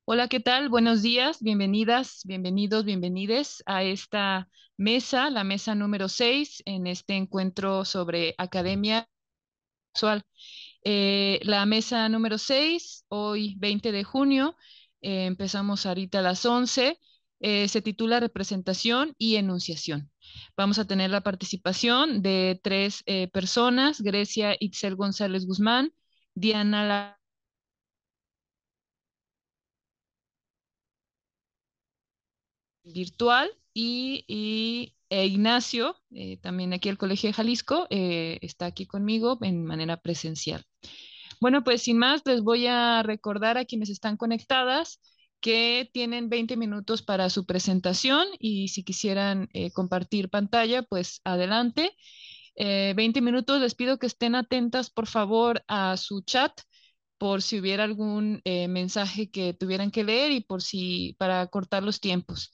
Hola, ¿qué tal? Buenos días, bienvenidas, bienvenidos, bienvenides a esta mesa, la mesa número 6 en este encuentro sobre academia sexual. La mesa número 6, hoy 20 de junio, empezamos ahorita a las 11, se titula Representación y Enunciación. Vamos a tener la participación de tres personas: Grecia Itzel González Guzmán, Diana virtual e Ignacio, también aquí el Colegio de Jalisco, está aquí conmigo en manera presencial. Bueno, pues sin más, les voy a recordar a quienes están conectadas que tienen 20 minutos para su presentación y si quisieran compartir pantalla, pues adelante. 20 minutos, les pido que estén atentas, por favor, a su chat por si hubiera algún mensaje que tuvieran que leer y por si para cortar los tiempos.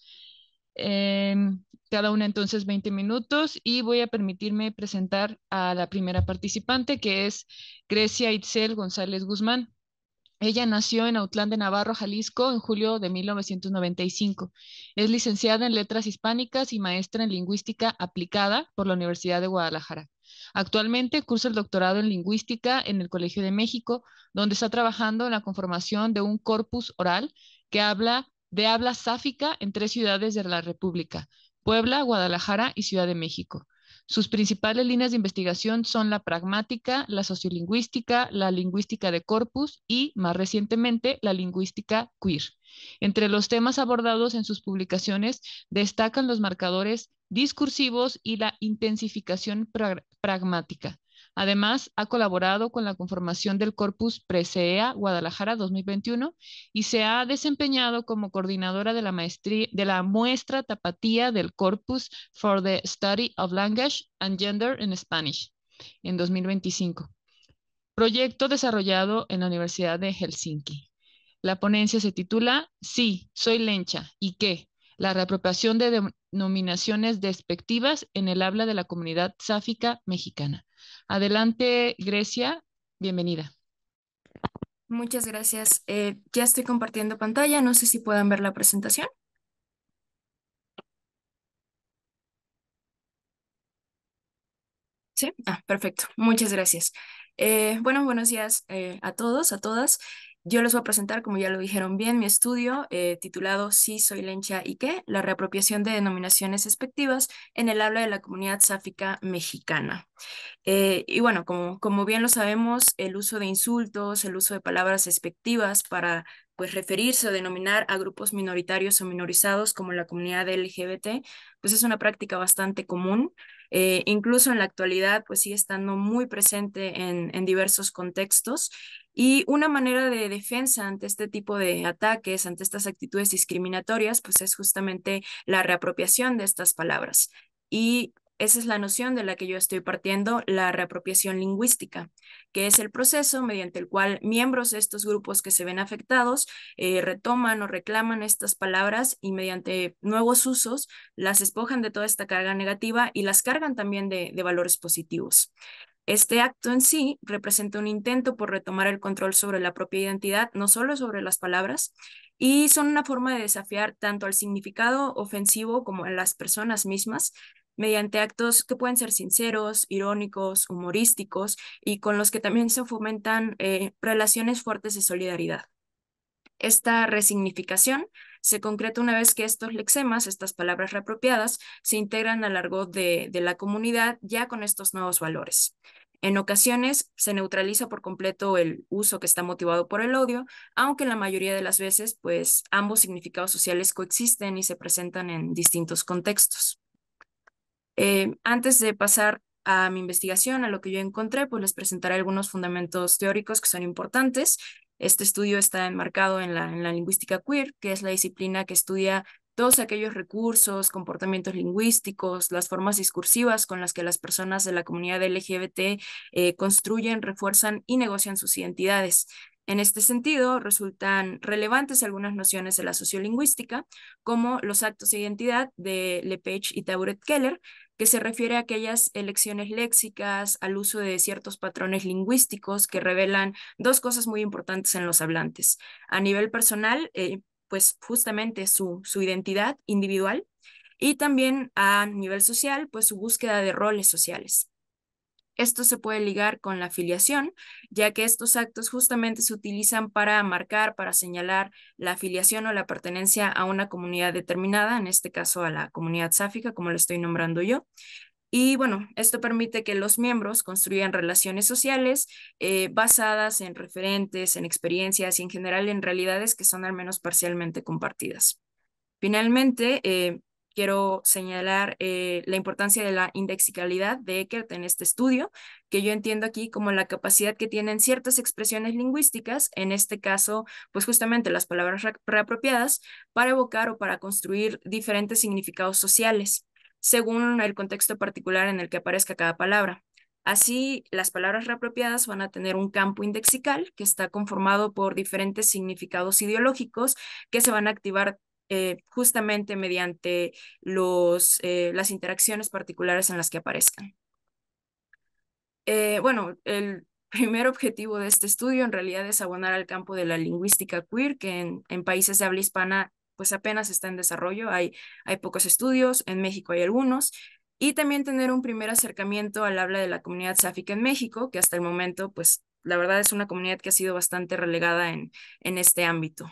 Cada una entonces 20 minutos y voy a permitirme presentar a la primera participante que es Grecia Itzel González Guzmán. Ella nació en Autlán de Navarro, Jalisco, en julio de 1995. Es licenciada en Letras Hispánicas y maestra en Lingüística Aplicada por la Universidad de Guadalajara. Actualmente cursa el doctorado en Lingüística en el Colegio de México, donde está trabajando en la conformación de un corpus oral que habla de habla sáfica en tres ciudades de la República: Puebla, Guadalajara y Ciudad de México. Sus principales líneas de investigación son la pragmática, la sociolingüística, la lingüística de corpus y, más recientemente, la lingüística queer. Entre los temas abordados en sus publicaciones destacan los marcadores discursivos y la intensificación pragmática. Además, ha colaborado con la conformación del Corpus Presea Guadalajara 2021 y se ha desempeñado como coordinadora de la maestría de la muestra tapatía del Corpus for the Study of Language and Gender in Spanish en 2025, proyecto desarrollado en la Universidad de Helsinki. La ponencia se titula Sí, soy lencha. ¿Y qué? La reapropiación de denominaciones despectivas en el habla de la comunidad sáfica mexicana. Adelante, Grecia. Bienvenida. Muchas gracias. Ya estoy compartiendo pantalla. No sé si puedan ver la presentación. Sí. Perfecto. Muchas gracias. Bueno, buenos días a todos, a todas. Yo les voy a presentar, como ya lo dijeron bien, mi estudio titulado Sí, soy lencha y qué, la reapropiación de denominaciones despectivas en el habla de la comunidad sáfica mexicana. Y bueno, como bien lo sabemos, el uso de insultos, el uso de palabras despectivas para pues referirse o denominar a grupos minoritarios o minorizados como la comunidad LGBT, pues es una práctica bastante común. Incluso en la actualidad, pues sigue estando muy presente en diversos contextos. Y una manera de defensa ante este tipo de ataques, ante estas actitudes discriminatorias, pues es justamente la reapropiación de estas palabras. Y esa es la noción de la que yo estoy partiendo, la reapropiación lingüística, que es el proceso mediante el cual miembros de estos grupos que se ven afectados retoman o reclaman estas palabras y mediante nuevos usos las despojan de toda esta carga negativa y las cargan también de valores positivos. Este acto en sí representa un intento por retomar el control sobre la propia identidad, no solo sobre las palabras, y son una forma de desafiar tanto al significado ofensivo como a las personas mismas, mediante actos que pueden ser sinceros, irónicos, humorísticos y con los que también se fomentan relaciones fuertes de solidaridad. Esta resignificación se concreta una vez que estos lexemas, estas palabras reapropiadas, se integran al argot de la comunidad ya con estos nuevos valores. En ocasiones se neutraliza por completo el uso que está motivado por el odio, aunque en la mayoría de las veces, pues ambos significados sociales coexisten y se presentan en distintos contextos. Antes de pasar a mi investigación, a lo que yo encontré, pues les presentaré algunos fundamentos teóricos que son importantes. Este estudio está enmarcado en la lingüística queer, que es la disciplina que estudia todos aquellos recursos, comportamientos lingüísticos, las formas discursivas con las que las personas de la comunidad LGBT construyen, refuerzan y negocian sus identidades. En este sentido, resultan relevantes algunas nociones de la sociolingüística, como los actos de identidad de Lepage y Tauret-Keller, que se refiere a aquellas elecciones léxicas, al uso de ciertos patrones lingüísticos que revelan dos cosas muy importantes en los hablantes. A nivel personal, pues justamente su identidad individual, y también a nivel social, pues su búsqueda de roles sociales. Esto se puede ligar con la afiliación, ya que estos actos justamente se utilizan para marcar, para señalar la afiliación o la pertenencia a una comunidad determinada, en este caso a la comunidad sáfica, como lo estoy nombrando yo. Y bueno, esto permite que los miembros construyan relaciones sociales basadas en referentes, en experiencias y en general en realidades que son al menos parcialmente compartidas. Finalmente, quiero señalar la importancia de la indexicalidad de Eckert en este estudio, que yo entiendo aquí como la capacidad que tienen ciertas expresiones lingüísticas, en este caso, pues justamente las palabras reapropiadas, para evocar o para construir diferentes significados sociales, según el contexto particular en el que aparezca cada palabra. Así, las palabras reapropiadas van a tener un campo indexical que está conformado por diferentes significados ideológicos que se van a activar justamente mediante las interacciones particulares en las que aparezcan. Bueno, el primer objetivo de este estudio en realidad es abonar al campo de la lingüística queer, que en países de habla hispana pues apenas está en desarrollo, hay pocos estudios, en México hay algunos, y también tener un primer acercamiento al habla de la comunidad sáfica en México, que hasta el momento pues la verdad es una comunidad que ha sido bastante relegada en este ámbito.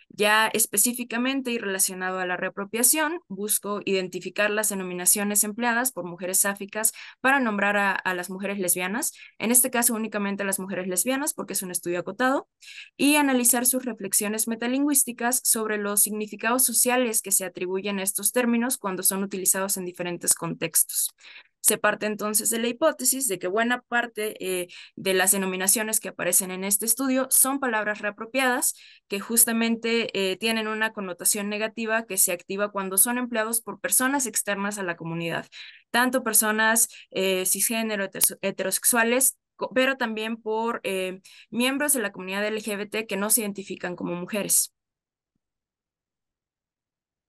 Ya específicamente y relacionado a la reapropiación, busco identificar las denominaciones empleadas por mujeres sáficas para nombrar a las mujeres lesbianas, en este caso únicamente a las mujeres lesbianas porque es un estudio acotado, y analizar sus reflexiones metalingüísticas sobre los significados sociales que se atribuyen a estos términos cuando son utilizados en diferentes contextos. Se parte entonces de la hipótesis de que buena parte de las denominaciones que aparecen en este estudio son palabras reapropiadas que justamente tienen una connotación negativa que se activa cuando son empleados por personas externas a la comunidad, tanto personas cisgénero, heterosexuales, pero también por miembros de la comunidad LGBT que no se identifican como mujeres.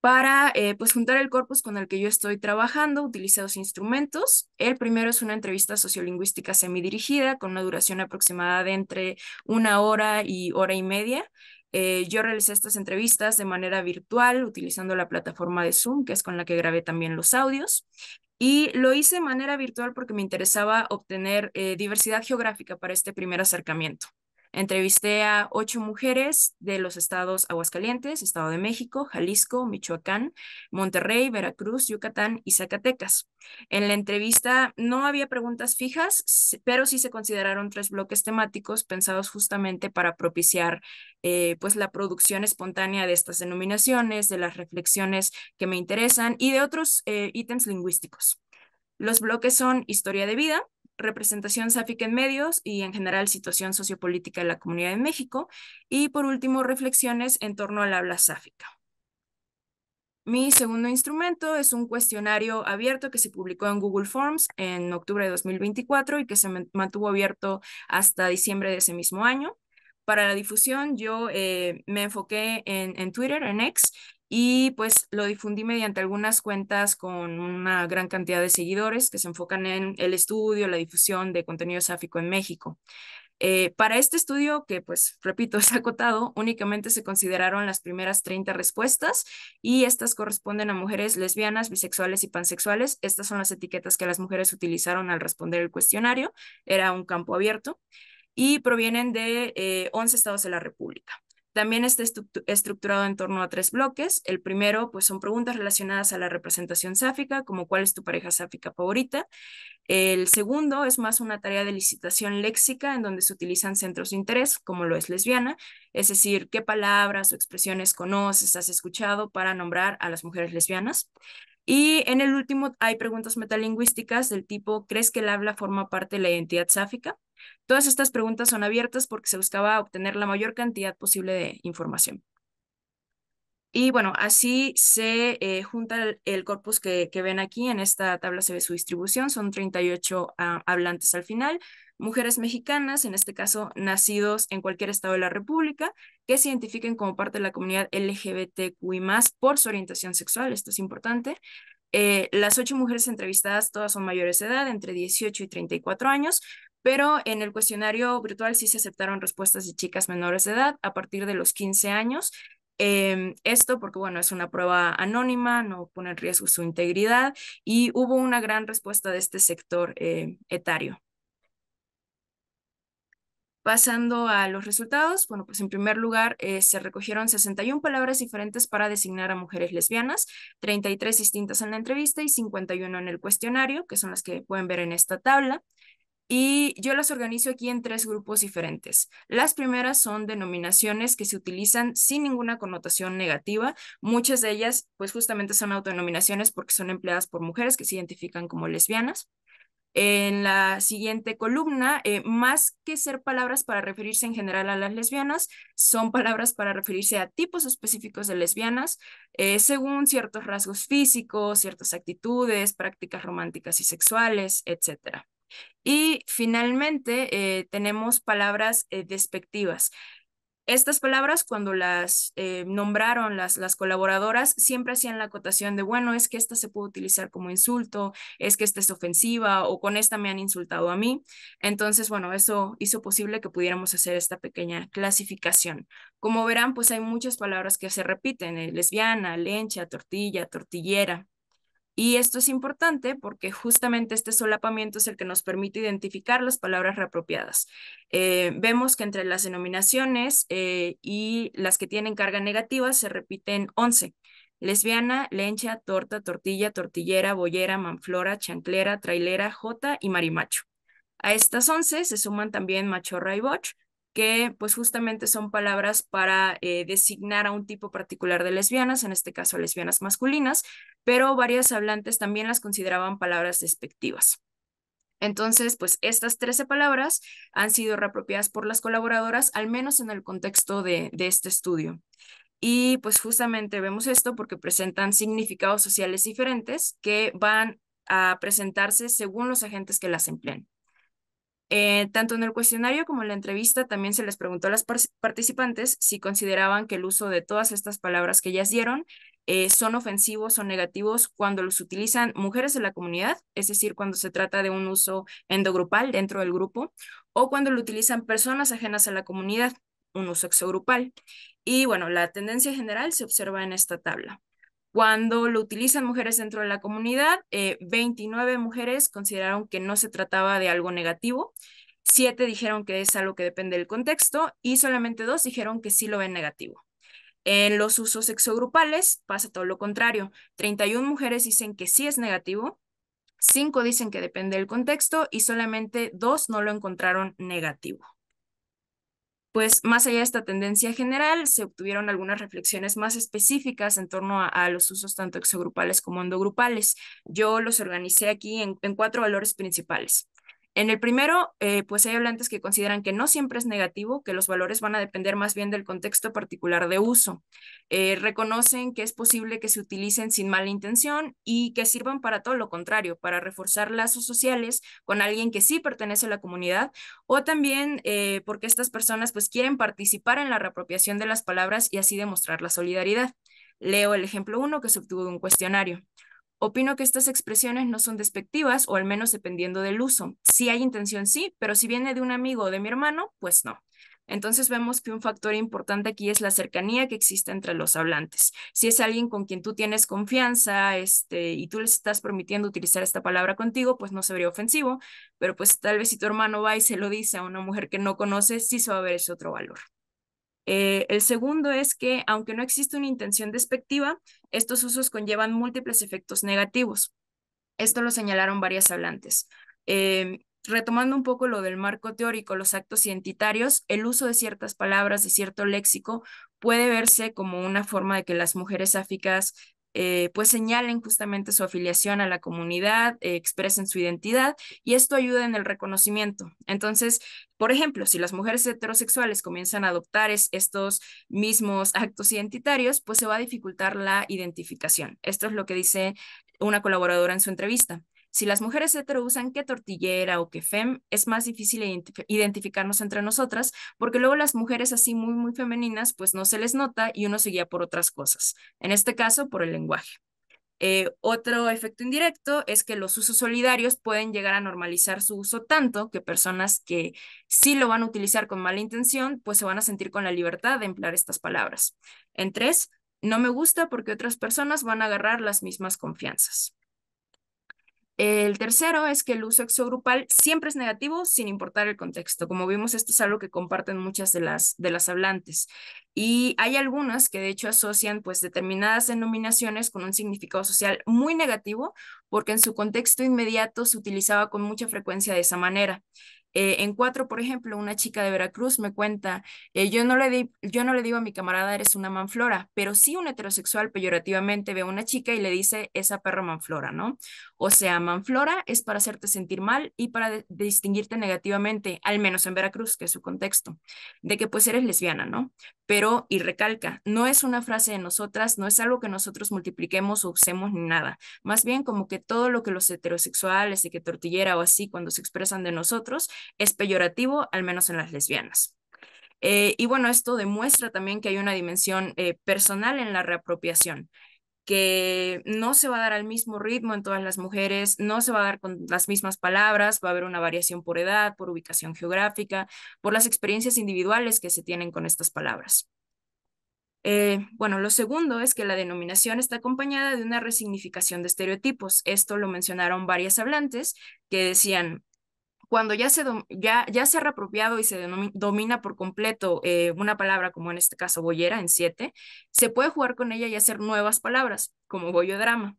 Para pues juntar el corpus con el que yo estoy trabajando, utilicé dos instrumentos. El primero es una entrevista sociolingüística semidirigida con una duración aproximada de entre 1 hora y hora y media. Yo realicé estas entrevistas de manera virtual utilizando la plataforma de Zoom, que es con la que grabé también los audios. Y lo hice de manera virtual porque me interesaba obtener diversidad geográfica para este primer acercamiento. Entrevisté a 8 mujeres de los estados Aguascalientes, Estado de México, Jalisco, Michoacán, Monterrey, Veracruz, Yucatán y Zacatecas. En la entrevista no había preguntas fijas, pero sí se consideraron 3 bloques temáticos pensados justamente para propiciar pues la producción espontánea de estas denominaciones, de las reflexiones que me interesan y de otros ítems lingüísticos. Los bloques son historia de vida, representación sáfica en medios y en general situación sociopolítica de la comunidad en México. Y por último, reflexiones en torno al habla sáfica. Mi segundo instrumento es un cuestionario abierto que se publicó en Google Forms en octubre de 2024 y que se mantuvo abierto hasta diciembre de ese mismo año. Para la difusión, yo me enfoqué en Twitter, en X, y pues lo difundí mediante algunas cuentas con una gran cantidad de seguidores que se enfocan en el estudio, la difusión de contenido sáfico en México. Para este estudio, que pues repito, es acotado, únicamente se consideraron las primeras 30 respuestas y estas corresponden a mujeres lesbianas, bisexuales y pansexuales. Estas son las etiquetas que las mujeres utilizaron al responder el cuestionario. Era un campo abierto y provienen de 11 estados de la República. También está estructurado en torno a 3 bloques. El primero, pues son preguntas relacionadas a la representación sáfica, como cuál es tu pareja sáfica favorita. El segundo es más una tarea de licitación léxica en donde se utilizan centros de interés, como lo es lesbiana, es decir, qué palabras o expresiones conoces, has escuchado para nombrar a las mujeres lesbianas. Y en el último hay preguntas metalingüísticas del tipo, ¿crees que el habla forma parte de la identidad sáfica? Todas estas preguntas son abiertas porque se buscaba obtener la mayor cantidad posible de información. Y bueno, así se junta el corpus que ven aquí. En esta tabla se ve su distribución. Son 38 hablantes al final. Mujeres mexicanas, en este caso nacidos en cualquier estado de la República, que se identifiquen como parte de la comunidad LGBTQI+, por su orientación sexual. Esto es importante. Las 8 mujeres entrevistadas, todas son mayores de edad, entre 18 y 34 años, pero en el cuestionario virtual sí se aceptaron respuestas de chicas menores de edad a partir de los 15 años. Esto porque, bueno, es una prueba anónima, no pone en riesgo su integridad y hubo una gran respuesta de este sector etario. Pasando a los resultados, bueno, pues en primer lugar se recogieron 61 palabras diferentes para designar a mujeres lesbianas, 33 distintas en la entrevista y 51 en el cuestionario, que son las que pueden ver en esta tabla. Y yo las organizo aquí en 3 grupos diferentes. Las primeras son denominaciones que se utilizan sin ninguna connotación negativa. Muchas de ellas, pues justamente son autodenominaciones porque son empleadas por mujeres que se identifican como lesbianas. En la siguiente columna, más que ser palabras para referirse en general a las lesbianas, son palabras para referirse a tipos específicos de lesbianas, según ciertos rasgos físicos, ciertas actitudes, prácticas románticas y sexuales, etcétera. Y finalmente tenemos palabras despectivas. Estas palabras, cuando las nombraron las colaboradoras, siempre hacían la acotación de, bueno, es que esta se puede utilizar como insulto, es que esta es ofensiva o con esta me han insultado a mí. Entonces, bueno, eso hizo posible que pudiéramos hacer esta pequeña clasificación. Como verán, pues hay muchas palabras que se repiten, lesbiana, lencha, tortilla, tortillera. Y esto es importante porque justamente este solapamiento es el que nos permite identificar las palabras reapropiadas. Vemos que entre las denominaciones y las que tienen carga negativa se repiten 11. Lesbiana, lencha, torta, tortilla, tortillera, boyera, manflora, chanclera, trailera, jota y marimacho. A estas 11 se suman también machorra y boch, que pues justamente son palabras para designar a un tipo particular de lesbianas, en este caso lesbianas masculinas, pero varias hablantes también las consideraban palabras despectivas. Entonces, pues estas 13 palabras han sido reapropiadas por las colaboradoras, al menos en el contexto de este estudio. Y pues justamente vemos esto porque presentan significados sociales diferentes que van a presentarse según los agentes que las emplean. Tanto en el cuestionario como en la entrevista también se les preguntó a las participantes si consideraban que el uso de todas estas palabras que ellas dieron son ofensivos o negativos cuando los utilizan mujeres de la comunidad, es decir, cuando se trata de un uso endogrupal dentro del grupo, o cuando lo utilizan personas ajenas a la comunidad, un uso exogrupal. Y bueno, la tendencia general se observa en esta tabla. Cuando lo utilizan mujeres dentro de la comunidad, 29 mujeres consideraron que no se trataba de algo negativo, 7 dijeron que es algo que depende del contexto y solamente 2 dijeron que sí lo ven negativo. En los usos exogrupales pasa todo lo contrario. 31 mujeres dicen que sí es negativo, 5 dicen que depende del contexto y solamente 2 no lo encontraron negativo. Pues más allá de esta tendencia general, se obtuvieron algunas reflexiones más específicas en torno a los usos tanto exogrupales como endogrupales. Yo los organicé aquí en 4 valores principales. En el primero, pues hay hablantes que consideran que no siempre es negativo, que los valores van a depender más bien del contexto particular de uso. Reconocen que es posible que se utilicen sin mala intención y que sirvan para todo lo contrario, para reforzar lazos sociales con alguien que sí pertenece a la comunidad o también porque estas personas pues quieren participar en la reapropiación de las palabras y así demostrar la solidaridad. Leo el ejemplo 1 que se obtuvo de un cuestionario. Opino que estas expresiones no son despectivas o al menos dependiendo del uso. Si hay intención, sí, pero si viene de un amigo o de mi hermano, pues no. Entonces vemos que un factor importante aquí es la cercanía que existe entre los hablantes. Si es alguien con quien tú tienes confianza, y tú les estás permitiendo utilizar esta palabra contigo, pues no se vería ofensivo, pero pues tal vez si tu hermano va y se lo dice a una mujer que no conoce, sí se va a ver ese otro valor. El segundo es que, aunque no existe una intención despectiva, estos usos conllevan múltiples efectos negativos. Esto lo señalaron varias hablantes. Retomando un poco lo del marco teórico, los actos identitarios, el uso de ciertas palabras, de cierto léxico, puede verse como una forma de que las mujeres sáficas pues señalen justamente su afiliación a la comunidad, expresen su identidad y esto ayuda en el reconocimiento. Entonces, por ejemplo, si las mujeres heterosexuales comienzan a adoptar estos mismos actos identitarios, pues se va a dificultar la identificación. Esto es lo que dice una colaboradora en su entrevista. Si las mujeres hetero usan que tortillera o que fem, es más difícil identificarnos entre nosotras, porque luego las mujeres así muy femeninas, pues no se les nota y uno se guía por otras cosas. En este caso, por el lenguaje. Otro efecto indirecto es que los usos solidarios pueden llegar a normalizar su uso tanto que personas que sí lo van a utilizar con mala intención, pues se van a sentir con la libertad de emplear estas palabras. En tres, no me gusta porque otras personas van a agarrar las mismas confianzas. El tercero es que el uso exogrupal siempre es negativo sin importar el contexto. Como vimos, esto es algo que comparten muchas de las hablantes. Y hay algunas que de hecho asocian pues determinadas denominaciones con un significado social muy negativo porque en su contexto inmediato se utilizaba con mucha frecuencia de esa manera. En cuatro, por ejemplo, una chica de Veracruz me cuenta, yo no le digo a mi camarada eres una manflora, pero sí un heterosexual peyorativamente ve a una chica y le dice esa perra manflora, ¿no? O sea, manflora es para hacerte sentir mal y para distinguirte negativamente, al menos en Veracruz, que es su contexto, de que pues eres lesbiana, ¿no? Pero, y recalca, no es una frase de nosotras, no es algo que nosotros multipliquemos o usemos ni nada. Más bien como que todo lo que los heterosexuales y que tortillera o así cuando se expresan de nosotros es peyorativo, al menos en las lesbianas. Y bueno, esto demuestra también que hay una dimensión personal en la reapropiación, que no se va a dar al mismo ritmo en todas las mujeres, no se va a dar con las mismas palabras, va a haber una variación por edad, por ubicación geográfica, por las experiencias individuales que se tienen con estas palabras. Bueno, lo segundo es que la denominación está acompañada de una resignificación de estereotipos. Esto lo mencionaron varias hablantes que decían, cuando ya se ha reapropiado y se domina por completo una palabra, como en este caso boyera, en 7, se puede jugar con ella y hacer nuevas palabras, como boyodrama.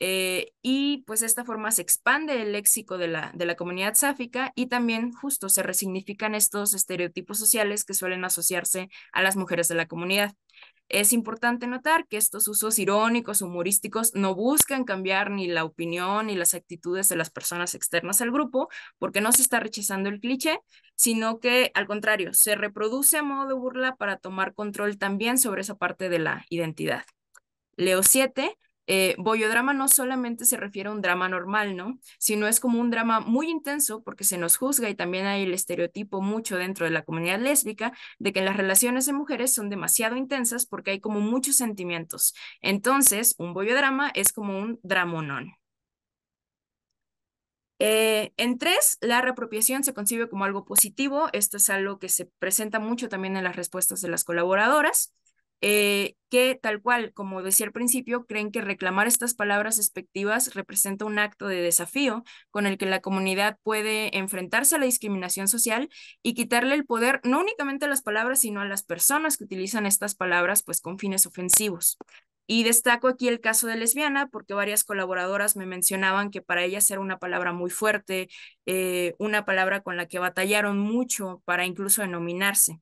Y pues de esta forma se expande el léxico de la comunidad sáfica y también justo se resignifican estos estereotipos sociales que suelen asociarse a las mujeres de la comunidad. Es importante notar que estos usos irónicos, humorísticos, no buscan cambiar ni la opinión ni las actitudes de las personas externas al grupo, porque no se está rechazando el cliché, sino que al contrario, se reproduce a modo de burla para tomar control también sobre esa parte de la identidad. Leo 7, Boyodrama no solamente se refiere a un drama normal, ¿no? Sino es como un drama muy intenso porque se nos juzga y también hay el estereotipo mucho dentro de la comunidad lésbica de que las relaciones de mujeres son demasiado intensas porque hay como muchos sentimientos. Entonces, un boyodrama es como un dramonón. En 3, la reapropiación se concibe como algo positivo. Esto es algo que se presenta mucho también en las respuestas de las colaboradoras, que tal cual, como decía al principio, creen que reclamar estas palabras despectivas representa un acto de desafío con el que la comunidad puede enfrentarse a la discriminación social y quitarle el poder no únicamente a las palabras, sino a las personas que utilizan estas palabras pues con fines ofensivos. Y destaco aquí el caso de lesbiana porque varias colaboradoras me mencionaban que para ellas era una palabra muy fuerte, una palabra con la que batallaron mucho para incluso denominarse.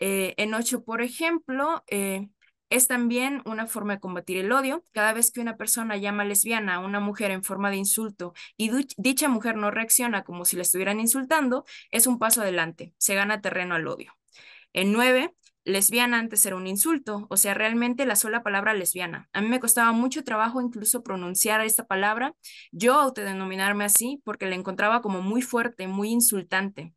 En 8, por ejemplo, es también una forma de combatir el odio. Cada vez que una persona llama lesbiana a una mujer en forma de insulto y dicha mujer no reacciona como si la estuvieran insultando, es un paso adelante, se gana terreno al odio. En 9, lesbiana antes era un insulto, o sea, realmente la sola palabra lesbiana. A mí me costaba mucho trabajo incluso pronunciar esta palabra, yo autodenominarme así, porque la encontraba como muy fuerte, muy insultante.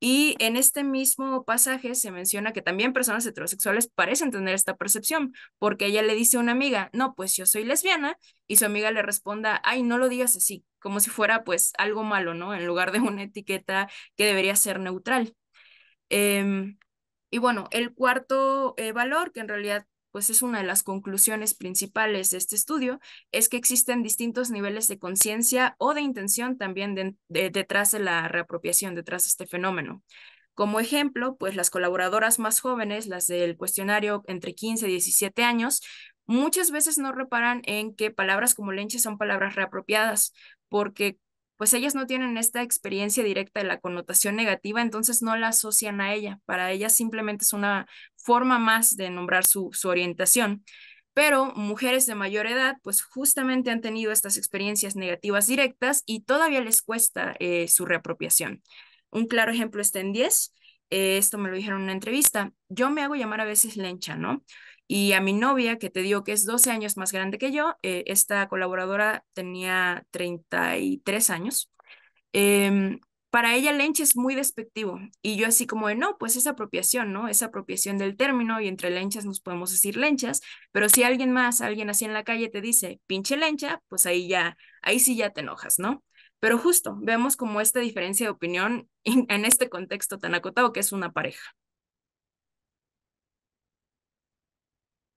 Y en este mismo pasaje se menciona que también personas heterosexuales parecen tener esta percepción, porque ella le dice a una amiga, no, pues yo soy lesbiana, y su amiga le responda, ay, no lo digas así, como si fuera pues algo malo, ¿no? En lugar de una etiqueta que debería ser neutral. Y bueno, el cuarto valor, que en realidad pues es una de las conclusiones principales de este estudio, es que existen distintos niveles de conciencia o de intención también detrás de la reapropiación, detrás de este fenómeno. Como ejemplo, pues las colaboradoras más jóvenes, las del cuestionario entre 15 y 17 años, muchas veces no reparan en que palabras como lenche son palabras reapropiadas, porque pues ellas no tienen esta experiencia directa de la connotación negativa, entonces no la asocian a ella. Para ellas simplemente es una forma más de nombrar su orientación. pero mujeres de mayor edad, pues justamente han tenido estas experiencias negativas directas y todavía les cuesta su reapropiación. Un claro ejemplo está en 10. Esto me lo dijeron en una entrevista. Yo me hago llamar a veces Lencha, ¿no? Y a mi novia, que te digo que es 12 años más grande que yo, esta colaboradora tenía 33 años. em, para ella lencha es muy despectivo y yo así como de, no, pues es apropiación, ¿no? Es apropiación del término y entre lenchas nos podemos decir lenchas, pero si alguien más, alguien así en la calle te dice pinche lencha, pues ahí ya, ahí sí ya te enojas, ¿no? Pero justo, vemos como esta diferencia de opinión en este contexto tan acotado que es una pareja.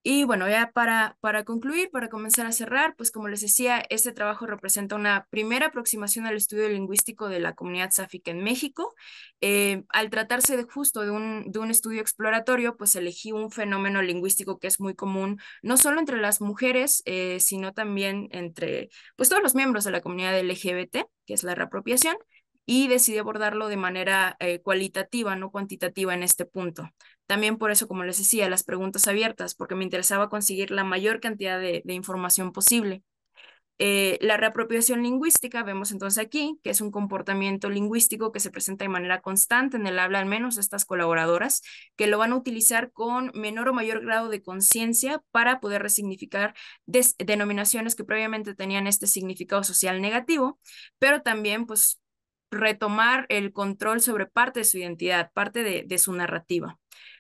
Y bueno, ya para concluir, para comenzar a cerrar, pues como les decía, este trabajo representa una primera aproximación al estudio lingüístico de la comunidad sáfica en México. Al tratarse de justo de un estudio exploratorio, pues elegí un fenómeno lingüístico que es muy común, no solo entre las mujeres, sino también entre pues, todos los miembros de la comunidad LGBT, que es la reapropiación, y decidí abordarlo de manera cualitativa, no cuantitativa en este punto. También por eso, como les decía, las preguntas abiertas, porque me interesaba conseguir la mayor cantidad de información posible. La reapropiación lingüística, vemos entonces aquí que es un comportamiento lingüístico que se presenta de manera constante en el habla, al menos estas colaboradoras, que lo van a utilizar con menor o mayor grado de conciencia para poder resignificar denominaciones que previamente tenían este significado social negativo, pero también pues retomar el control sobre parte de su identidad, parte de su narrativa.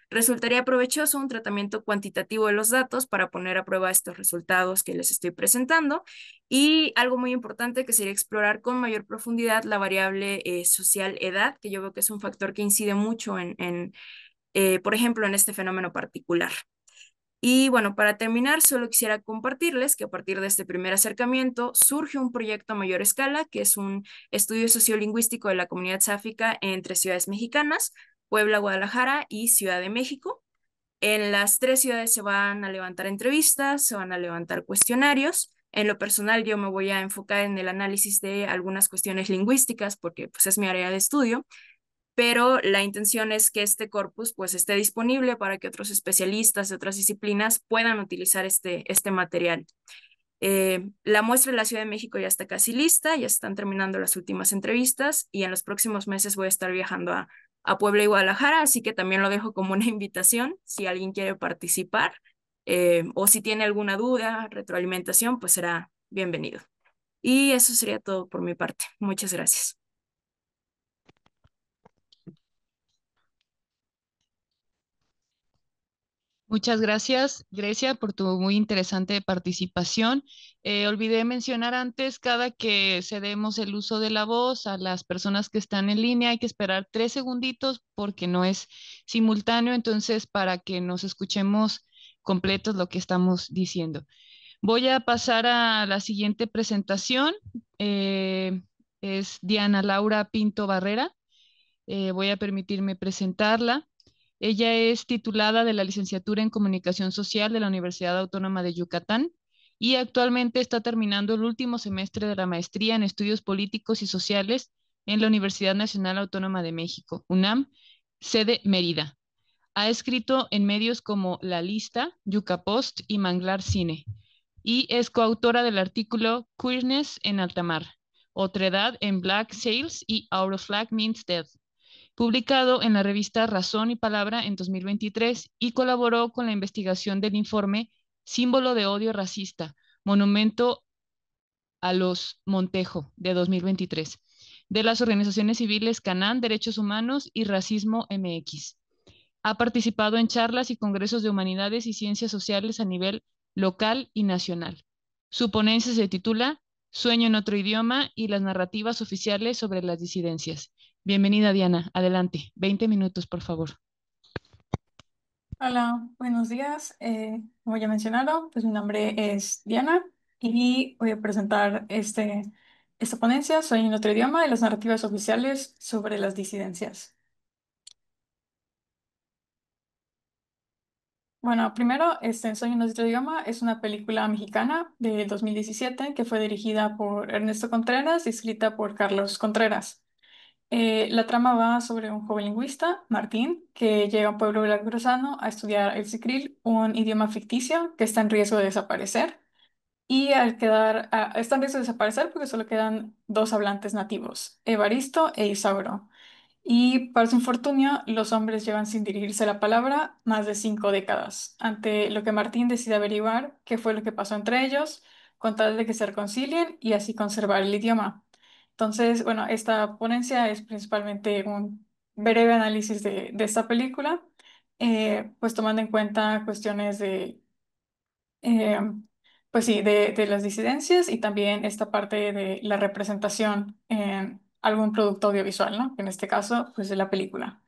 Resultaría provechoso un tratamiento cuantitativo de los datos para poner a prueba estos resultados que les estoy presentando y algo muy importante que sería explorar con mayor profundidad la variable social edad, que yo veo que es un factor que incide mucho por ejemplo, en este fenómeno particular. Y bueno, para terminar, solo quisiera compartirles que a partir de este primer acercamiento surge un proyecto a mayor escala, que es un estudio sociolingüístico de la comunidad sáfica entre ciudades mexicanas, Puebla, Guadalajara y Ciudad de México. En las tres ciudades se van a levantar entrevistas, se van a levantar cuestionarios. En lo personal, yo me voy a enfocar en el análisis de algunas cuestiones lingüísticas porque pues, es mi área de estudio, pero la intención es que este corpus pues, esté disponible para que otros especialistas de otras disciplinas puedan utilizar este material. La muestra de la Ciudad de México ya está casi lista, ya están terminando las últimas entrevistas y en los próximos meses voy a estar viajando a Puebla y Guadalajara, así que también lo dejo como una invitación si alguien quiere participar o si tiene alguna duda, retroalimentación, pues será bienvenido. Y eso sería todo por mi parte. Muchas gracias. Muchas gracias, Grecia, por tu muy interesante participación. Olvidé mencionar antes, cada que cedemos el uso de la voz a las personas que están en línea, hay que esperar 3 segunditos porque no es simultáneo, entonces para que nos escuchemos completos lo que estamos diciendo. Voy a pasar a la siguiente presentación. Eh, es Diana Laura Pinto Barrera. Voy a permitirme presentarla. Ella es titulada de la licenciatura en Comunicación Social de la Universidad Autónoma de Yucatán y actualmente está terminando el último semestre de la maestría en Estudios Políticos y Sociales en la Universidad Nacional Autónoma de México, UNAM, sede Mérida. Ha escrito en medios como La Lista, Yucapost y Manglar Cine y es coautora del artículo Queerness en Alta Mar, Otredad en Black Sails y Our Flag Means Death, publicado en la revista Razón y Palabra en 2023 y colaboró con la investigación del informe Símbolo de Odio Racista, Monumento a los Montejo de 2023, de las organizaciones civiles Canán, Derechos Humanos y Racismo MX. Ha participado en charlas y congresos de humanidades y ciencias sociales a nivel local y nacional. Su ponencia se titula Sueño en otro idioma y las narrativas oficiales sobre las disidencias. Bienvenida, Diana. Adelante. 20 minutos, por favor. Hola, buenos días. Como ya mencionaron, pues mi nombre es Diana y voy a presentar esta ponencia. Soy en otro idioma y las narrativas oficiales sobre las disidencias. Bueno, primero, Soy en otro idioma es una película mexicana de 2017 que fue dirigida por Ernesto Contreras y escrita por Carlos Contreras. La trama va sobre un joven lingüista, Martín, que llega a un pueblo veracruzano a estudiar el sicril, un idioma ficticio que está en riesgo de desaparecer. Y está en riesgo de desaparecer porque solo quedan dos hablantes nativos, Evaristo e Isauro. Y para su infortunio, los hombres llevan sin dirigirse la palabra más de 5 décadas, ante lo que Martín decide averiguar qué fue lo que pasó entre ellos, con tal de que se reconcilien y así conservar el idioma. Entonces, bueno, esta ponencia es principalmente un breve análisis de esta película, pues tomando en cuenta cuestiones eh, pues sí, de las disidencias y también esta parte de la representación en algún producto audiovisual, ¿no? En este caso, pues de la película.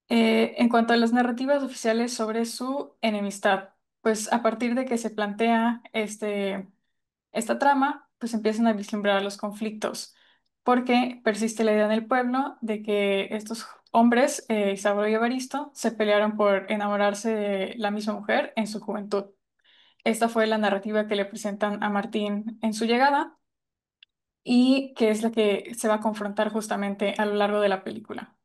En cuanto a las narrativas oficiales sobre su enemistad, pues a partir de que se plantea esta trama, pues empiezan a vislumbrar los conflictos, porque persiste la idea en el pueblo de que estos hombres, Isauro y Evaristo, se pelearon por enamorarse de la misma mujer en su juventud. Esta fue la narrativa que le presentan a Martín en su llegada y que es la que se va a confrontar justamente a lo largo de la película.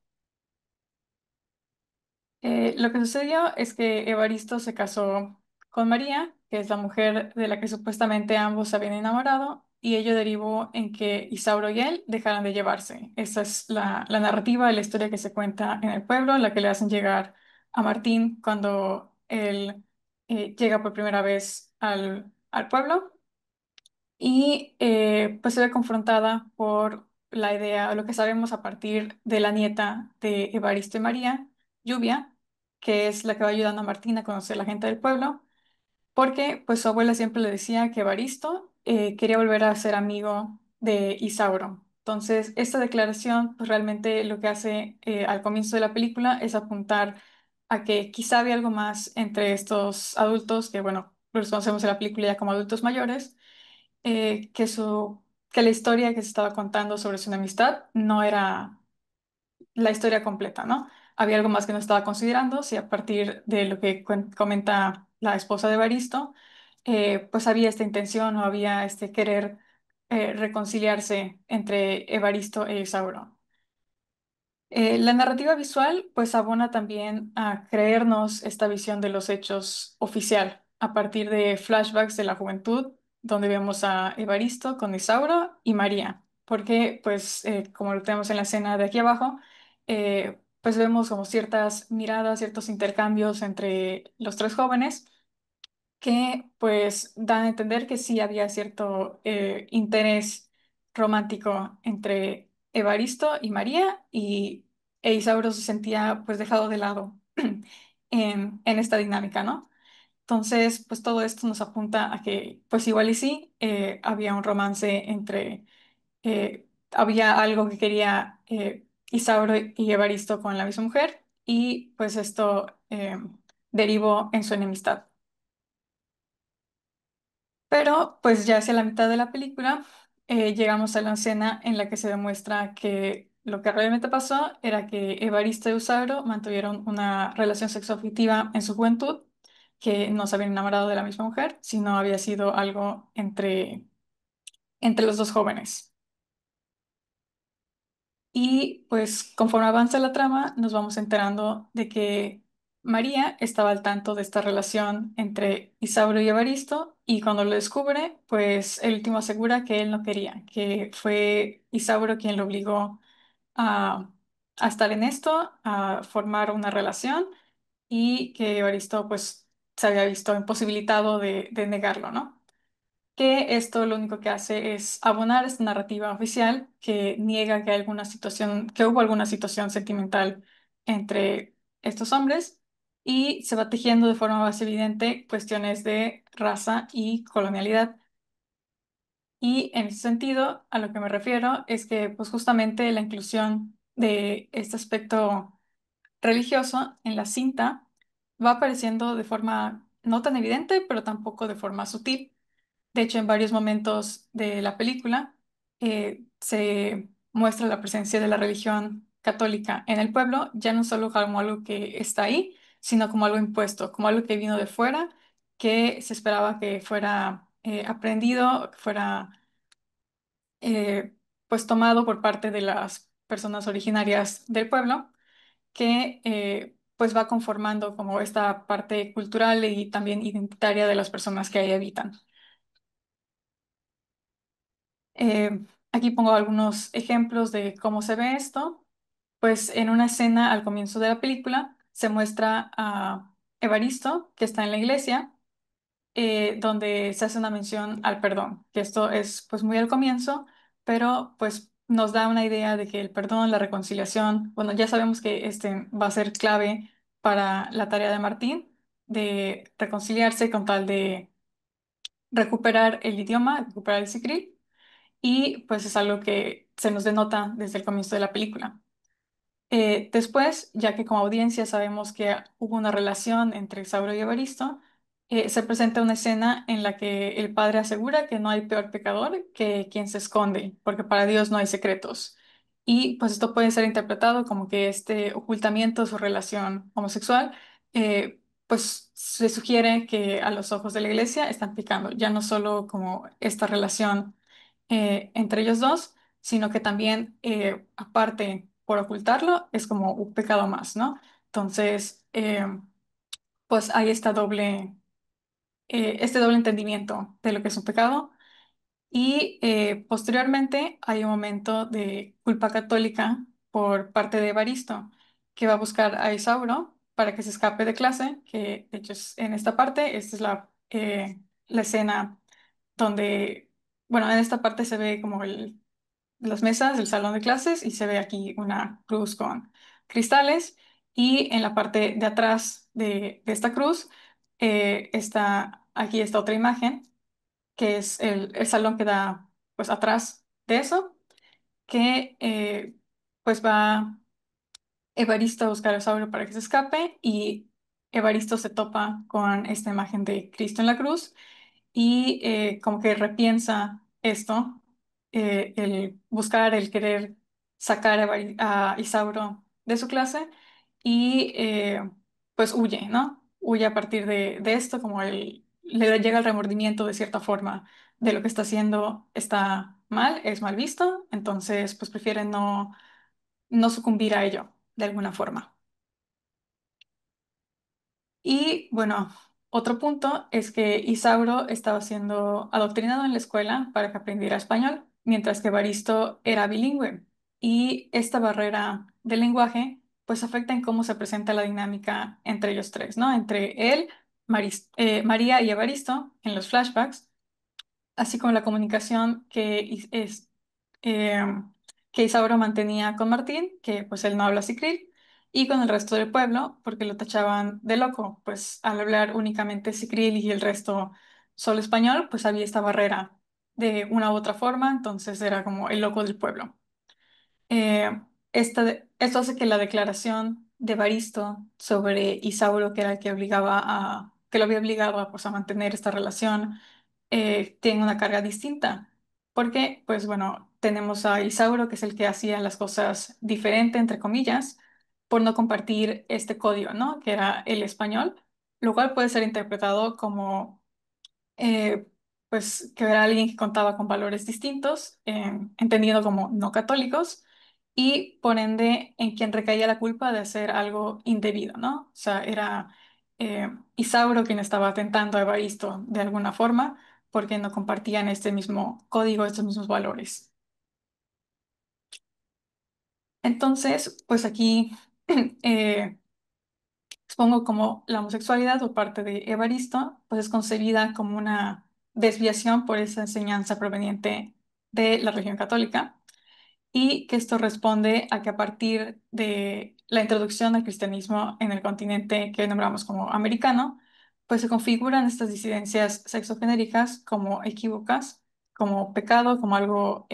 Lo que sucedió es que Evaristo se casó con María, que es la mujer de la que supuestamente ambos se habían enamorado, y ello derivó en que Isauro y él dejaran de llevarse. Esa es la narrativa, la historia que se cuenta en el pueblo, la que le hacen llegar a Martín cuando él llega por primera vez al pueblo. Y pues se ve confrontada por la idea, o lo que sabemos a partir de la nieta de Evaristo y María, Lluvia, que es la que va ayudando a Martina a conocer a la gente del pueblo, porque pues su abuela siempre le decía que Evaristo quería volver a ser amigo de Isauro. Entonces, esta declaración pues realmente lo que hace al comienzo de la película es apuntar a que quizá había algo más entre estos adultos, que bueno, los conocemos en la película ya como adultos mayores, que la historia que se estaba contando sobre su enemistad no era la historia completa, ¿no? Había algo más que no estaba considerando, si a partir de lo que comenta la esposa de Baristo, pues había esta intención o había este querer reconciliarse entre Evaristo e Isauro. La narrativa visual pues abona también a creernos esta visión de los hechos oficial a partir de flashbacks de la juventud donde vemos a Evaristo con Isauro y María, porque pues como lo tenemos en la escena de aquí abajo, pues vemos como ciertas miradas, ciertos intercambios entre los tres jóvenes que pues dan a entender que sí había cierto interés romántico entre Evaristo y María e Isauro se sentía pues dejado de lado en esta dinámica, ¿no? Entonces, pues todo esto nos apunta a que pues igual y sí, había un romance había algo que quería Isauro y Evaristo con la misma mujer y pues esto derivó en su enemistad. Pero pues ya hacia la mitad de la película llegamos a la escena en la que se demuestra que lo que realmente pasó era que Evaristo y Usauro mantuvieron una relación sexoafectiva en su juventud, que no se habían enamorado de la misma mujer, sino había sido algo entre los dos jóvenes. Y pues conforme avanza la trama, nos vamos enterando de que María estaba al tanto de esta relación entre Isauro y Evaristo y cuando lo descubre, pues el último asegura que él no quería, que fue Isauro quien lo obligó a, a estar en esto, a formar una relación y que Evaristo pues se había visto imposibilitado de negarlo, ¿no? Que esto lo único que hace es abonar esta narrativa oficial que niega que, que hubo alguna situación sentimental entre estos hombres y se va tejiendo de forma más evidente cuestiones de raza y colonialidad. Y en ese sentido, a lo que me refiero es que pues justamente la inclusión de este aspecto religioso en la cinta va apareciendo de forma no tan evidente, pero tampoco de forma sutil. De hecho, en varios momentos de la película se muestra la presencia de la religión católica en el pueblo, ya no solo como algo que está ahí, sino como algo impuesto, como algo que vino de fuera, que se esperaba que fuera aprendido, que fuera pues tomado por parte de las personas originarias del pueblo que pues va conformando como esta parte cultural y también identitaria de las personas que ahí habitan. Aquí pongo algunos ejemplos de cómo se ve esto. Pues en una escena al comienzo de la película se muestra a Evaristo, que está en la iglesia, donde se hace una mención al perdón, que esto es pues muy al comienzo, pero pues nos da una idea de que el perdón, la reconciliación, bueno, ya sabemos que este va a ser clave para la tarea de Martín, de reconciliarse con tal de recuperar el idioma, recuperar el sicril, y pues es algo que se nos denota desde el comienzo de la película. Después, ya que como audiencia sabemos que hubo una relación entre Sauro y Evaristo, se presenta una escena en la que el padre asegura que no hay peor pecador que quien se esconde, porque para Dios no hay secretos. Y pues esto puede ser interpretado como que este ocultamiento de su relación homosexual, pues se sugiere que a los ojos de la iglesia están pecando, ya no solo como esta relación entre ellos dos, sino que también, aparte, por ocultarlo, es como un pecado más, ¿no? Entonces, pues hay este doble entendimiento de lo que es un pecado. Y posteriormente hay un momento de culpa católica por parte de Evaristo, que va a buscar a Isauro para que se escape de clase, que de hecho es en esta parte, esta es la escena donde, bueno, en esta parte se ve como las mesas del salón de clases y se ve aquí una cruz con cristales y en la parte de atrás de esta cruz está aquí esta otra imagen que es el salón que da pues atrás de eso que pues va Evaristo a buscar a Saurio para que se escape y Evaristo se topa con esta imagen de Cristo en la cruz y como que repiensa esto, el buscar, el querer sacar a Isauro de su clase y pues huye, ¿no? Huye a partir de esto, como él le llega el remordimiento de cierta forma de lo que está haciendo está mal, es mal visto, entonces pues prefiere no sucumbir a ello de alguna forma. Y bueno, otro punto es que Isauro estaba siendo adoctrinado en la escuela para que aprendiera español, mientras que Baristo era bilingüe. Y esta barrera del lenguaje pues afecta en cómo se presenta la dinámica entre ellos tres, ¿no? Entre él, María y Evaristo en los flashbacks así como la comunicación eh, que Isauro mantenía con Martín, que pues él no habla sicril, y con el resto del pueblo, porque lo tachaban de loco, pues al hablar únicamente sicril y el resto solo español, pues había esta barrera de una u otra forma, entonces era como el loco del pueblo. Esto hace que la declaración de Baristo sobre Isauro, que era el que que lo había obligado a, pues, a mantener esta relación, tenga una carga distinta. Porque, pues bueno, tenemos a Isauro, que es el que hacía las cosas diferente, entre comillas, por no compartir este código, ¿no? Que era el español, lo cual puede ser interpretado como eh, pues que era alguien que contaba con valores distintos, entendido como no católicos, y por ende en quien recaía la culpa de hacer algo indebido, ¿no? O sea, era Isauro quien estaba atentando a Evaristo de alguna forma porque no compartían este mismo código, estos mismos valores. Entonces, pues aquí eh, expongo como la homosexualidad por parte de Evaristo, pues es concebida como una desviación por esa enseñanza proveniente de la religión católica y que esto responde a que a partir de la introducción del cristianismo en el continente que hoy nombramos como americano, pues se configuran estas disidencias sexogenéricas como equívocas, como pecado, como algo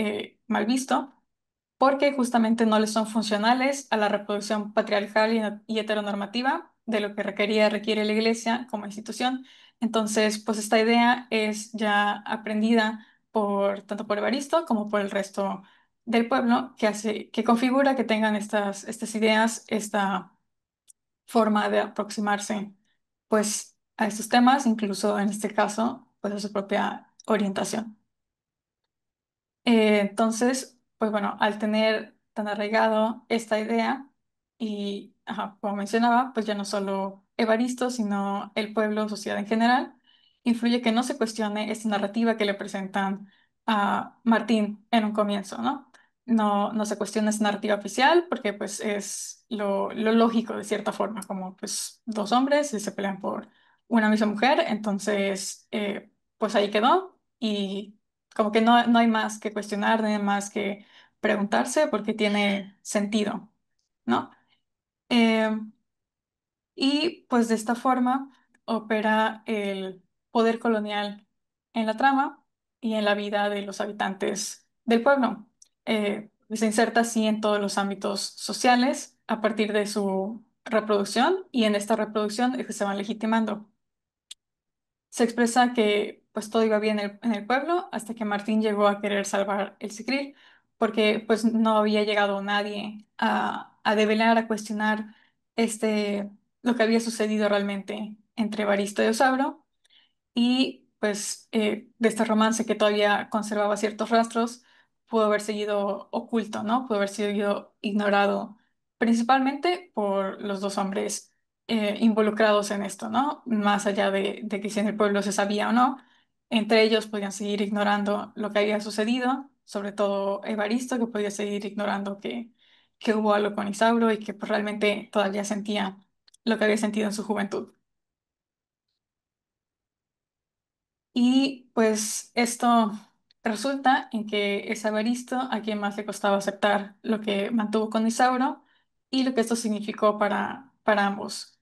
mal visto porque justamente no les son funcionales a la reproducción patriarcal y heteronormativa de lo que requiere la Iglesia como institución. Entonces, pues esta idea es ya aprendida tanto por Evaristo como por el resto del pueblo, que configura que tengan estas ideas, esta forma de aproximarse, pues, a estos temas, incluso en este caso, pues a su propia orientación. Entonces, pues bueno, al tener tan arraigado esta idea y, ajá, como mencionaba, pues ya no solo Evaristo, sino el pueblo, sociedad en general, influye que no se cuestione esta narrativa que le presentan a Martín en un comienzo, ¿no? No se cuestiona esta narrativa oficial porque pues es lo lógico de cierta forma, como pues dos hombres y se pelean por una misma mujer, entonces pues ahí quedó y como que no hay más que cuestionar, no hay más que preguntarse porque tiene sentido, ¿no? Eh, y pues de esta forma opera el poder colonial en la trama y en la vida de los habitantes del pueblo. Se inserta así en todos los ámbitos sociales a partir de su reproducción y en esta reproducción es que se van legitimando. Se expresa que pues todo iba bien en el pueblo hasta que Martín llegó a querer salvar el Sicril, porque pues no había llegado nadie a develar, a cuestionar lo que había sucedido realmente entre Evaristo y Osauro y pues de este romance que todavía conservaba ciertos rastros, pudo haber seguido oculto, ¿no? Pudo haber sido ignorado, principalmente por los dos hombres involucrados en esto, ¿no? Más allá de que si en el pueblo se sabía o no, entre ellos podían seguir ignorando lo que había sucedido, sobre todo Evaristo, que podía seguir ignorando que hubo algo con Isauro y que pues, realmente todavía sentía lo que había sentido en su juventud. Y pues esto resulta en que es Evaristo a quien más le costaba aceptar lo que mantuvo con Isauro y lo que esto significó para ambos.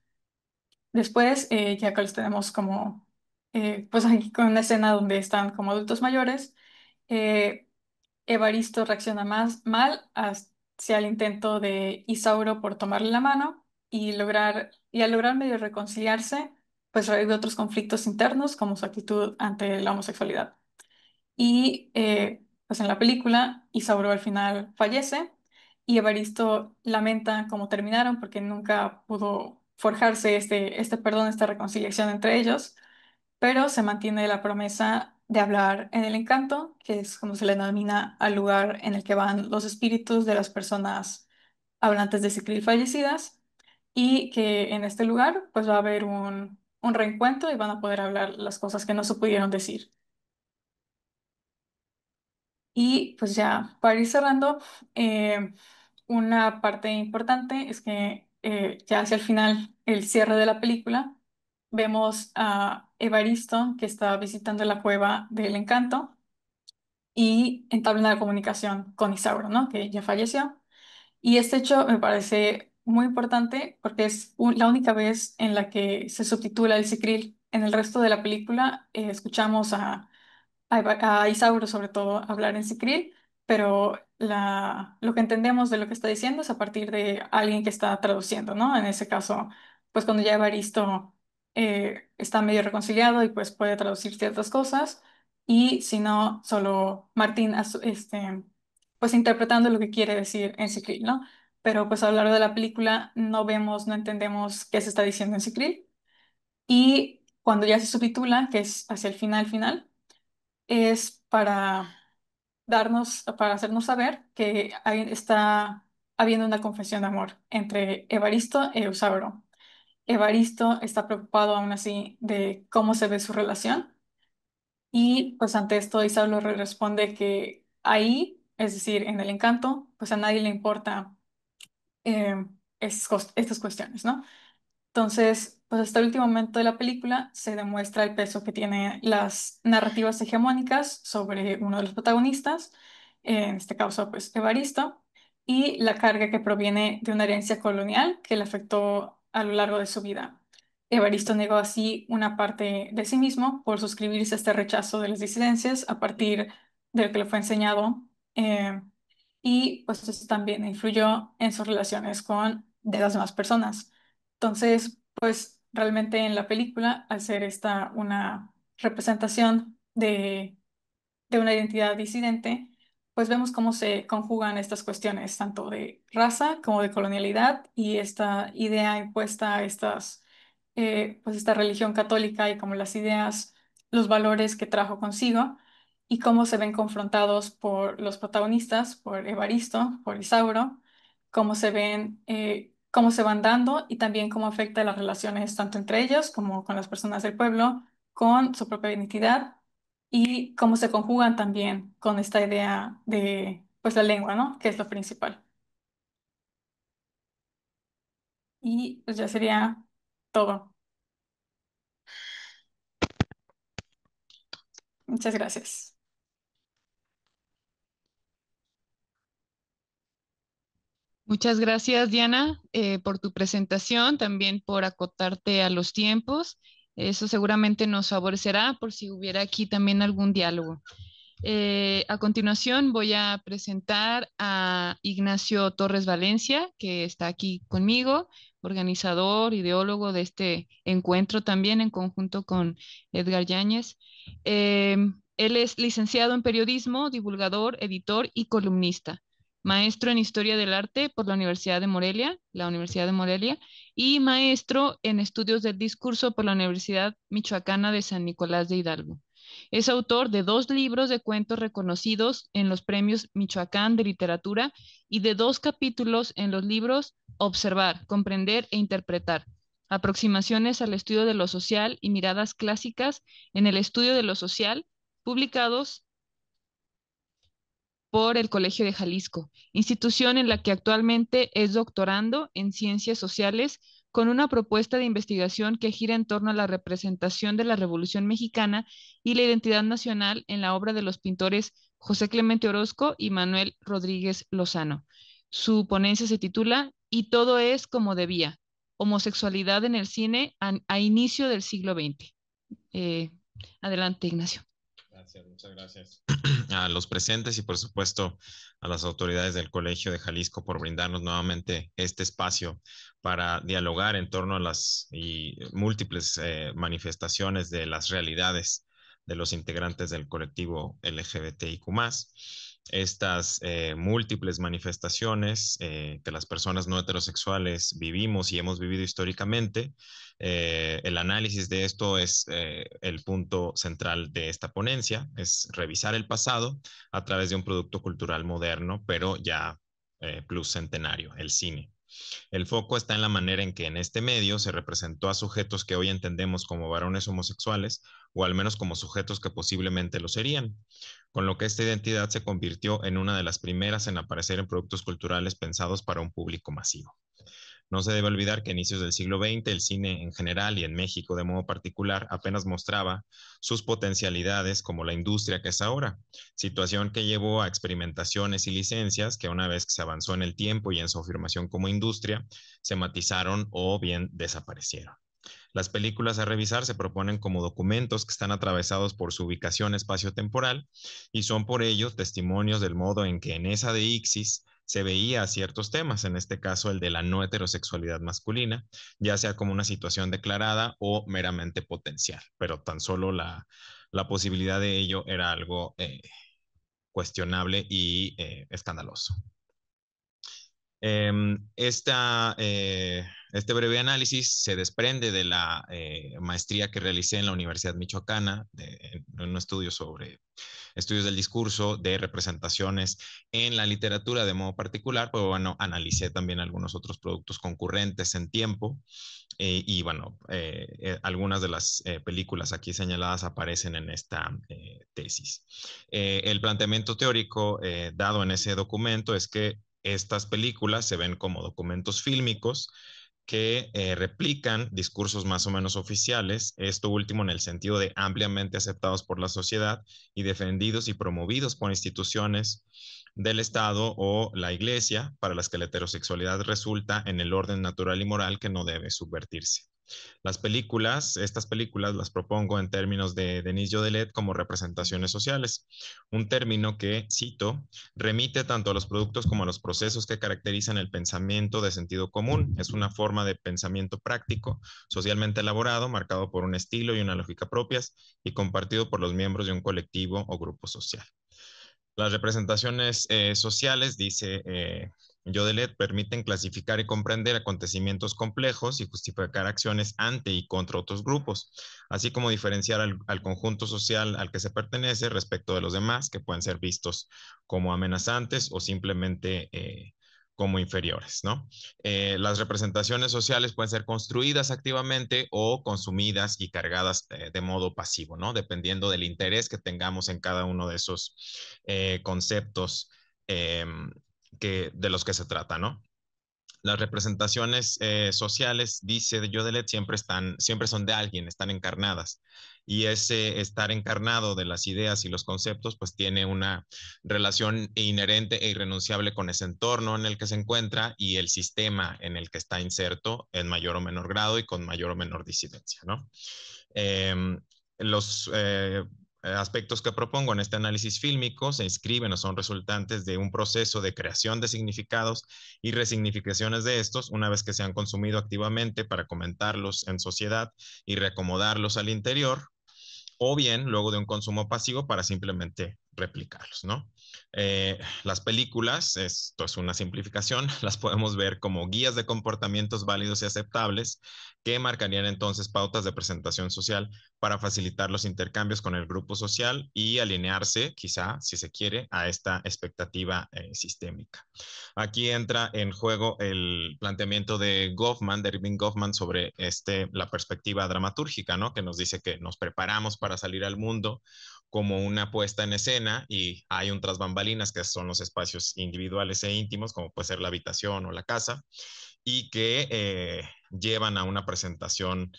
Después, ya que los tenemos como, pues aquí con una escena donde están como adultos mayores, eh, Evaristo reacciona más mal hacia el intento de Isauro por tomarle la mano y al lograr medio reconciliarse, pues revive otros conflictos internos como su actitud ante la homosexualidad. Y pues en la película, Isauro al final fallece y Evaristo lamenta cómo terminaron porque nunca pudo forjarse este perdón, esta reconciliación entre ellos, pero se mantiene la promesa de hablar en el encanto, que es como se le denomina al lugar en el que van los espíritus de las personas hablantes de Sicril fallecidas, y que en este lugar pues va a haber un reencuentro y van a poder hablar las cosas que no se pudieron decir. Y pues ya, para ir cerrando, una parte importante es que ya hacia el final, el cierre de la película, vemos a Evaristo que está visitando la cueva del encanto y entabla una comunicación con Isauro, ¿no? Que ya falleció. Y este hecho me parece muy importante porque es la única vez en la que se subtitula el Sicril. En el resto de la película escuchamos a Isauro sobre todo hablar en Sicril, pero lo que entendemos de lo que está diciendo es a partir de alguien que está traduciendo, ¿no? En ese caso, pues cuando ya Evaristo está medio reconciliado y pues puede traducir ciertas cosas, y si no, solo Martín, pues interpretando lo que quiere decir en Sicril, ¿no? Pero pues a lo largo de la película no vemos, no entendemos qué se está diciendo en Sicril, y cuando ya se subtitula, que es hacia el final, es para hacernos saber que está habiendo una confesión de amor entre Evaristo e Eusabio. Evaristo está preocupado aún así de cómo se ve su relación y pues ante esto Isauro le responde que ahí, es decir, en el encanto, pues a nadie le importa estas cuestiones, ¿no? Entonces, pues hasta el último momento de la película se demuestra el peso que tienen las narrativas hegemónicas sobre uno de los protagonistas, en este caso, pues Evaristo, y la carga que proviene de una herencia colonial que le afectó a lo largo de su vida. Evaristo negó así una parte de sí mismo por suscribirse a este rechazo de las disidencias a partir de lo que le fue enseñado, eh, y pues eso también influyó en sus relaciones con de las demás personas. Entonces, pues realmente en la película, al ser esta una representación de una identidad disidente, pues vemos cómo se conjugan estas cuestiones, tanto de raza como de colonialidad, y esta idea impuesta a pues esta religión católica y como las ideas, los valores que trajo consigo, y cómo se ven confrontados por los protagonistas, por Evaristo, por Isauro, cómo se ven, cómo se van dando y también cómo afecta las relaciones tanto entre ellos como con las personas del pueblo, con su propia identidad y cómo se conjugan también con esta idea de, pues, la lengua, ¿no? Que es lo principal. Y pues ya sería todo. Muchas gracias. Muchas gracias, Diana, por tu presentación, también por acotarte a los tiempos. Eso seguramente nos favorecerá por si hubiera aquí también algún diálogo. A continuación voy a presentar a Ignacio Torres Valencia, que está aquí conmigo, organizador, ideólogo de este encuentro también en conjunto con Edgar Yáñez. Eh, Él es licenciado en periodismo, divulgador, editor y columnista, maestro en historia del arte por la Universidad de Morelia, y maestro en estudios del discurso por la Universidad Michoacana de San Nicolás de Hidalgo. Es autor de 2 libros de cuentos reconocidos en los premios Michoacán de Literatura y de 2 capítulos en los libros Observar, Comprender e Interpretar. Aproximaciones al estudio de lo social y miradas clásicas en el estudio de lo social, publicados por el Colegio de Jalisco, institución en la que actualmente es doctorando en ciencias sociales con una propuesta de investigación que gira en torno a la representación de la Revolución Mexicana y la identidad nacional en la obra de los pintores José Clemente Orozco y Manuel Rodríguez Lozano. Su ponencia se titula Y todo es como debía, homosexualidad en el cine a inicio del siglo XX. Eh, Adelante, Ignacio. Gracias, muchas gracias a los presentes y por supuesto a las autoridades del Colegio de Jalisco por brindarnos nuevamente este espacio para dialogar en torno a las múltiples manifestaciones de las realidades de los integrantes del colectivo LGBTIQ+. Estas múltiples manifestaciones que las personas no heterosexuales vivimos y hemos vivido históricamente. El análisis de esto es el punto central de esta ponencia, es revisar el pasado a través de un producto cultural moderno, pero ya plus centenario, el cine. El foco está en la manera en que en este medio se representó a sujetos que hoy entendemos como varones homosexuales o al menos como sujetos que posiblemente lo serían, con lo que esta identidad se convirtió en una de las primeras en aparecer en productos culturales pensados para un público masivo. No se debe olvidar que a inicios del siglo XX el cine en general y en México de modo particular apenas mostraba sus potencialidades como la industria que es ahora, situación que llevó a experimentaciones y licencias que una vez que se avanzó en el tiempo y en su afirmación como industria, se matizaron o bien desaparecieron. Las películas a revisar se proponen como documentos que están atravesados por su ubicación espacio-temporal y son por ello testimonios del modo en que en esa de Ixis se veía ciertos temas, en este caso el de la no heterosexualidad masculina, ya sea como una situación declarada o meramente potencial, pero tan solo la posibilidad de ello era algo cuestionable y escandaloso. Este breve análisis se desprende de la maestría que realicé en la Universidad Michoacana, en un estudio sobre estudios del discurso, de representaciones en la literatura de modo particular, pero bueno, analicé también algunos otros productos concurrentes en tiempo y bueno, algunas de las películas aquí señaladas aparecen en esta tesis. El planteamiento teórico dado en ese documento es que estas películas se ven como documentos fílmicos que replican discursos más o menos oficiales, esto último en el sentido de ampliamente aceptados por la sociedad y defendidos y promovidos por instituciones del Estado o la Iglesia, para las que la heterosexualidad resulta en el orden natural y moral que no debe subvertirse. Estas películas las propongo en términos de Denis Jodelet como representaciones sociales, un término que, cito, remite tanto a los productos como a los procesos que caracterizan el pensamiento de sentido común. Es una forma de pensamiento práctico, socialmente elaborado, marcado por un estilo y una lógica propias y compartido por los miembros de un colectivo o grupo social. Las representaciones sociales, dice Jaudelet permiten clasificar y comprender acontecimientos complejos y justificar acciones ante y contra otros grupos, así como diferenciar al conjunto social al que se pertenece respecto de los demás, que pueden ser vistos como amenazantes o simplemente como inferiores, ¿no? Las representaciones sociales pueden ser construidas activamente o consumidas y cargadas de modo pasivo, ¿no? Dependiendo del interés que tengamos en cada uno de esos conceptos de los que se trata, ¿no? Las representaciones sociales, dice Jaudelet, siempre son de alguien, están encarnadas. Y ese estar encarnado de las ideas y los conceptos, pues tiene una relación inherente e irrenunciable con ese entorno en el que se encuentra y el sistema en el que está inserto en mayor o menor grado y con mayor o menor disidencia, ¿no? Eh, los aspectos que propongo en este análisis fílmico se inscriben o son resultantes de un proceso de creación de significados y resignificaciones de estos una vez que se han consumido activamente para comentarlos en sociedad y reacomodarlos al interior, o bien luego de un consumo pasivo para simplemente replicarlos, ¿no? Las películas, esto es una simplificación, las podemos ver como guías de comportamientos válidos y aceptables que marcarían entonces pautas de presentación social para facilitar los intercambios con el grupo social y alinearse, quizá, si se quiere, a esta expectativa sistémica. Aquí entra en juego el planteamiento de Goffman, de Erving Goffman, sobre la perspectiva dramatúrgica, ¿no? Que nos dice que nos preparamos para salir al mundo como una puesta en escena y hay un tras bambalinas que son los espacios individuales e íntimos, como puede ser la habitación o la casa, y que llevan a una presentación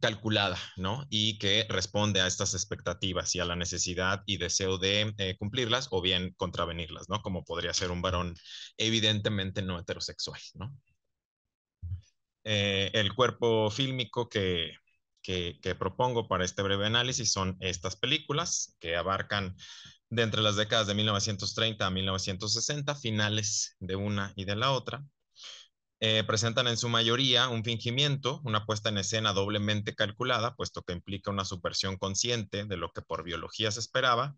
calculada, ¿no? Y que responde a estas expectativas y a la necesidad y deseo de cumplirlas o bien contravenirlas, ¿no? Como podría ser un varón evidentemente no heterosexual, ¿no? El cuerpo fílmico que propongo para este breve análisis son estas películas que abarcan de entre las décadas de 1930 a 1960, finales de una y de la otra. Presentan en su mayoría un fingimiento, una puesta en escena doblemente calculada, puesto que implica una subversión consciente de lo que por biología se esperaba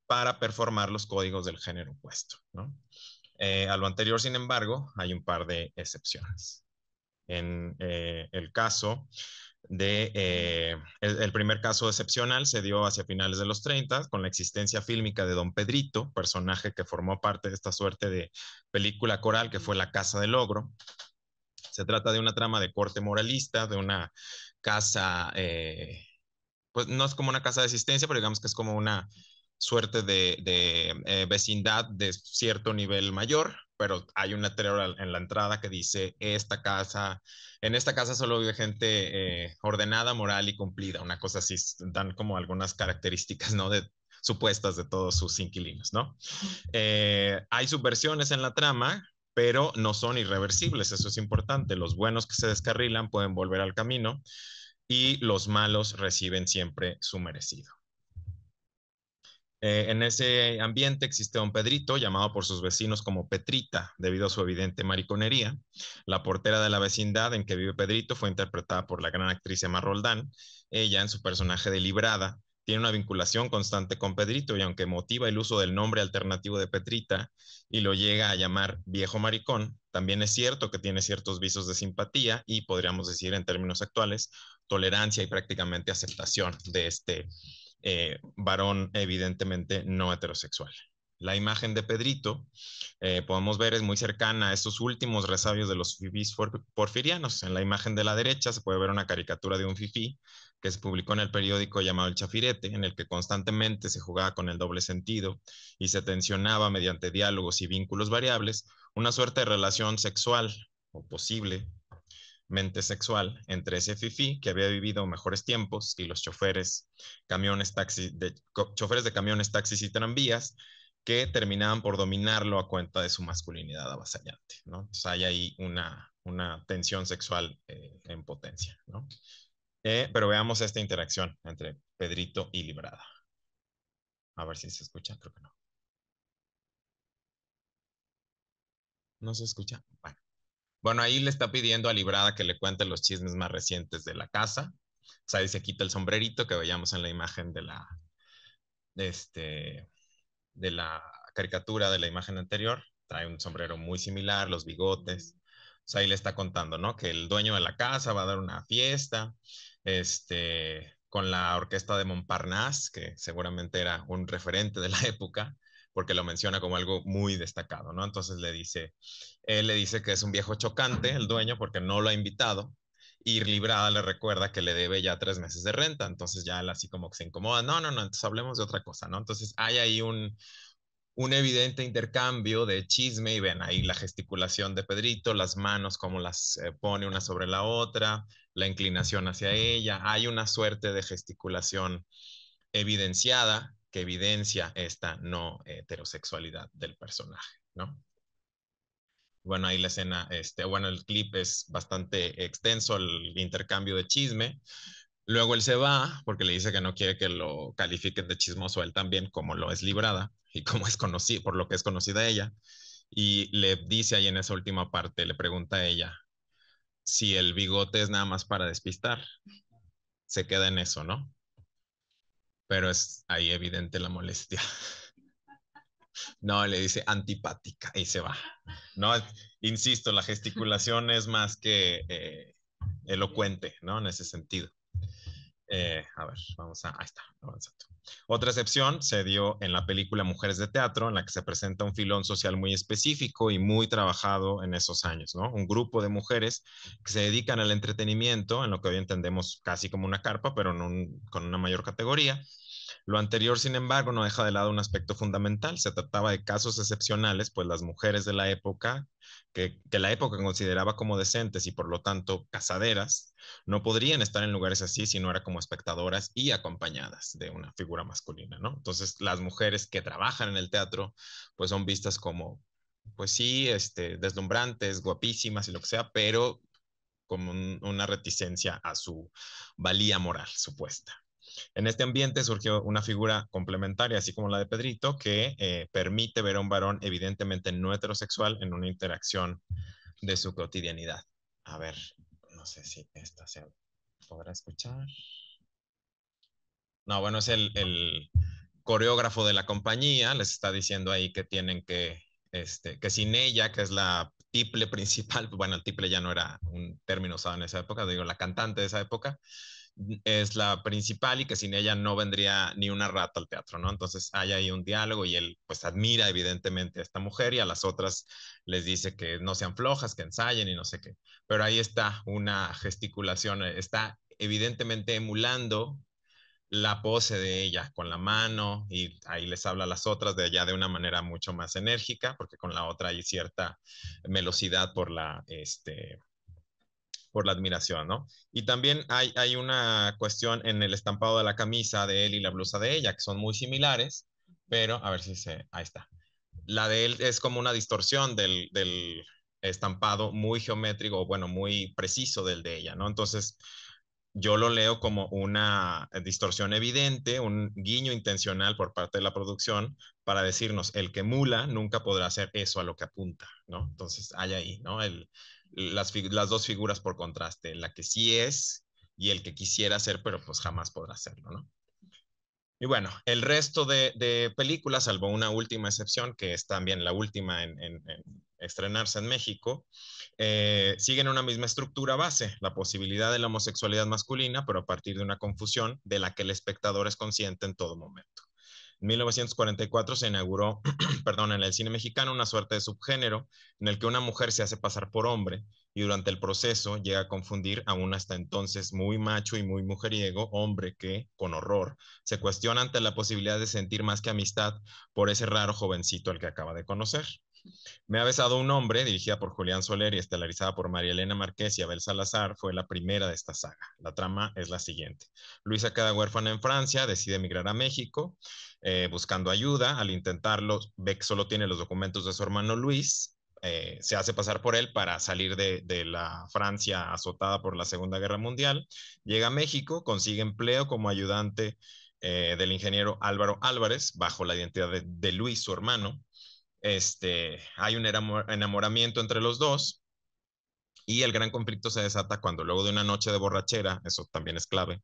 para performar los códigos del género opuesto, ¿no? A lo anterior, sin embargo, hay un par de excepciones. En el caso el primer caso excepcional se dio hacia finales de los 30 con la existencia fílmica de Don Pedrito, personaje que formó parte de esta suerte de película coral que fue La Casa del Ogro. Se trata de una trama de corte moralista, de una casa, pues no es como una casa de asistencia, pero digamos que es como una suerte de vecindad de cierto nivel mayor, pero hay un letrero en la entrada que dice, en esta casa solo vive gente ordenada, moral y cumplida, una cosa así, dan como algunas características, ¿no? Supuestas de todos sus inquilinos, ¿no? Hay subversiones en la trama, pero no son irreversibles, eso es importante. Los buenos que se descarrilan pueden volver al camino y los malos reciben siempre su merecido. En ese ambiente existe don Pedrito, llamado por sus vecinos como Petrita, debido a su evidente mariconería. La portera de la vecindad en que vive Pedrito fue interpretada por la gran actriz Emma Roldán. Ella, en su personaje de Librada, tiene una vinculación constante con Pedrito y aunque motiva el uso del nombre alternativo de Petrita y lo llega a llamar viejo maricón, también es cierto que tiene ciertos visos de simpatía y podríamos decir en términos actuales, tolerancia y prácticamente aceptación de este varón evidentemente no heterosexual. La imagen de Pedrito, podemos ver, es muy cercana a estos últimos resabios de los fifís porfirianos. En la imagen de la derecha se puede ver una caricatura de un fifí que se publicó en el periódico llamado El Chafirete, en el que constantemente se jugaba con el doble sentido y se tensionaba mediante diálogos y vínculos variables una suerte de relación sexual o posible mente sexual entre ese fifí que había vivido mejores tiempos y los choferes, choferes de camiones, taxis y tranvías que terminaban por dominarlo a cuenta de su masculinidad avasallante, ¿no? Entonces hay ahí una tensión sexual en potencia, ¿no? Pero veamos esta interacción entre Pedrito y Librada. A ver si se escucha, creo que no. ¿No se escucha? Bueno. Bueno, ahí le está pidiendo a Librada que le cuente los chismes más recientes de la casa. O sea, ahí se quita el sombrerito que veíamos en la imagen de la caricatura de la imagen anterior. trae un sombrero muy similar, los bigotes. O sea, ahí le está contando, ¿no? Que el dueño de la casa va a dar una fiesta, con la orquesta de Montparnasse, que seguramente era un referente de la época, porque lo menciona como algo muy destacado, ¿no? Entonces él le dice que es un viejo chocante, el dueño, porque no lo ha invitado, y Librada le recuerda que le debe ya 3 meses de renta, entonces ya él así como que se incomoda, no, no, no, entonces hablemos de otra cosa, ¿no? Entonces hay ahí un evidente intercambio de chisme y ven ahí la gesticulación de Pedrito, las manos como las pone una sobre la otra, la inclinación hacia ella, hay una suerte de gesticulación evidenciada que evidencia esta no heterosexualidad del personaje, ¿no? Bueno, ahí la escena, bueno, el clip es bastante extenso, el intercambio de chisme. Luego él se va porque le dice que no quiere que lo califiquen de chismoso él también, como lo es Librada y como es conocido, por lo que es conocida ella. Y le dice ahí en esa última parte, le pregunta a ella si el bigote es nada más para despistar. Se queda en eso, ¿no? Pero es ahí evidente la molestia. No, le dice antipática y se va. No, insisto, la gesticulación es más que elocuente, ¿no? En ese sentido. A ver, ahí está, avanzando. Otra excepción se dio en la película Mujeres de Teatro, en la que se presenta un filón social muy específico y muy trabajado en esos años, ¿no? Un grupo de mujeres que se dedican al entretenimiento, en lo que hoy entendemos casi como una carpa, pero con una mayor categoría. Lo anterior, sin embargo, no deja de lado un aspecto fundamental. Se trataba de casos excepcionales, pues las mujeres de la época, que la época consideraba como decentes y por lo tanto casaderas, no podrían estar en lugares así si no era como espectadoras y acompañadas de una figura masculina, ¿no? Entonces, las mujeres que trabajan en el teatro, pues son vistas como, pues sí, deslumbrantes, guapísimas y lo que sea, pero como una reticencia a su valía moral supuesta. En este ambiente surgió una figura complementaria, así como la de Pedrito, que permite ver a un varón evidentemente no heterosexual en una interacción de su cotidianidad. A ver, no sé si esta se podrá escuchar. No, bueno, es el coreógrafo de la compañía, les está diciendo ahí que tienen que sin ella, que es la tiple principal, bueno, el tiple ya no era un término usado en esa época, digo, la cantante de esa época, es la principal y que sin ella no vendría ni una rata al teatro, ¿no? Entonces hay ahí un diálogo y él pues admira evidentemente a esta mujer y a las otras les dice que no sean flojas, que ensayen y no sé qué. Pero ahí está una gesticulación, está evidentemente emulando la pose de ella con la mano y ahí les habla a las otras de allá de una manera mucho más enérgica porque con la otra hay cierta melosidad por la admiración, ¿no? Y también hay una cuestión en el estampado de la camisa de él y la blusa de ella, que son muy similares, pero a ver si ahí está. La de él es como una distorsión del estampado muy geométrico, o bueno, muy preciso del de ella, ¿no? Entonces, yo lo leo como una distorsión evidente, un guiño intencional por parte de la producción para decirnos, el que emula nunca podrá hacer eso a lo que apunta, ¿no? Entonces hay ahí, ¿no? Las dos figuras por contraste, la que sí es y el que quisiera ser, pero pues jamás podrá hacerlo, ¿no? Y bueno, el resto de películas, salvo una última excepción, que es también la última en estrenarse en México, siguen una misma estructura base, la posibilidad de la homosexualidad masculina, pero a partir de una confusión de la que el espectador es consciente en todo momento. En 1944 se inauguró, perdón, en el cine mexicano una suerte de subgénero en el que una mujer se hace pasar por hombre y durante el proceso llega a confundir a un hasta entonces muy macho y muy mujeriego hombre que, con horror, se cuestiona ante la posibilidad de sentir más que amistad por ese raro jovencito al que acaba de conocer. Me ha besado un hombre, dirigida por Julián Soler y estelarizada por María Elena Márquez y Abel Salazar, fue la primera de esta saga. La trama es la siguiente. Luisa queda huérfana en Francia, decide emigrar a México, buscando ayuda. Al intentarlo, ve que solo tiene los documentos de su hermano Luis, se hace pasar por él para salir de la Francia azotada por la Segunda Guerra Mundial. Llega a México, consigue empleo como ayudante del ingeniero Álvaro Álvarez, bajo la identidad de Luis, su hermano. Hay un enamoramiento entre los dos y el gran conflicto se desata cuando luego de una noche de borrachera, eso también es clave,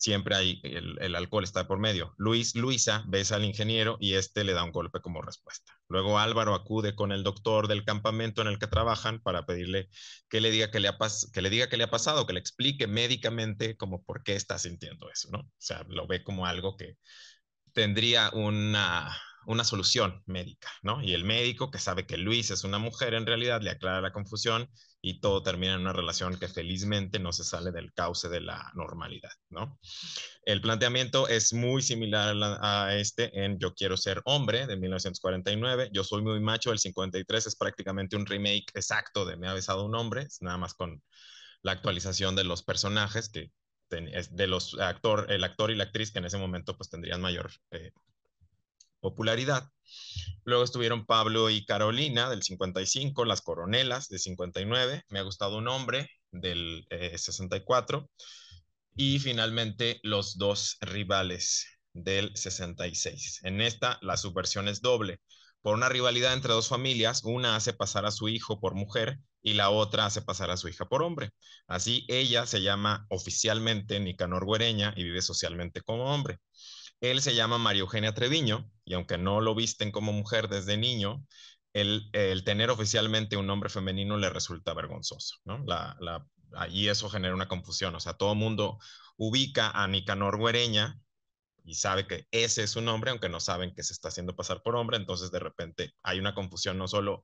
siempre hay el alcohol está por medio. Luisa besa al ingeniero y este le da un golpe como respuesta. Luego Álvaro acude con el doctor del campamento en el que trabajan para pedirle que le diga que le ha pasado, que le explique médicamente como por qué está sintiendo eso, ¿no? O sea, lo ve como algo que tendría una solución médica, ¿no? Y el médico, que sabe que Luis es una mujer, en realidad le aclara la confusión y todo termina en una relación que felizmente no se sale del cauce de la normalidad, ¿no? El planteamiento es muy similar a este en Yo quiero ser hombre, de 1949. Yo soy muy macho, del 53, es prácticamente un remake exacto de Me ha besado un hombre, es nada más con la actualización de los personajes que de los el actor y la actriz que en ese momento pues tendrían mayor popularidad. Luego estuvieron Pablo y Carolina del 55, Las Coronelas de 59, Me ha gustado un hombre del 64 y finalmente Los dos rivales del 66. En esta la subversión es doble. Por una rivalidad entre dos familias, una hace pasar a su hijo por mujer y la otra hace pasar a su hija por hombre. Así ella se llama oficialmente Nicanor Güereña y vive socialmente como hombre. Él se llama María Eugenia Treviño y aunque no lo visten como mujer desde niño, el tener oficialmente un nombre femenino le resulta vergonzoso, ¿no? Y eso genera una confusión, o sea, todo el mundo ubica a Nicanor Güereña y sabe que ese es su nombre, aunque no saben que se está haciendo pasar por hombre, entonces de repente hay una confusión no solo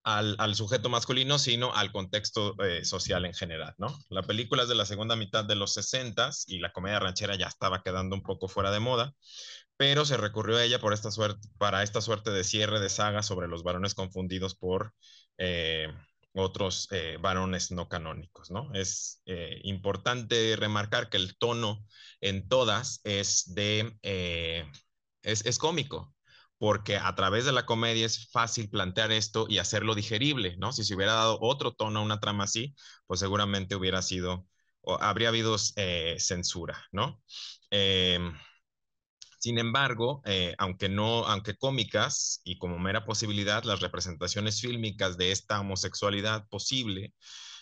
al sujeto masculino, sino al contexto social en general, ¿no? La película es de la segunda mitad de los 60 y la comedia ranchera ya estaba quedando un poco fuera de moda, pero se recurrió a ella para esta suerte de cierre de saga sobre los varones confundidos por otros varones no canónicos, ¿no? Es importante remarcar que el tono en todas es cómico, porque a través de la comedia es fácil plantear esto y hacerlo digerible, ¿no? Si se hubiera dado otro tono a una trama así, pues seguramente hubiera sido, o habría habido censura, ¿no? Sin embargo, aunque cómicas y como mera posibilidad, las representaciones fílmicas de esta homosexualidad posible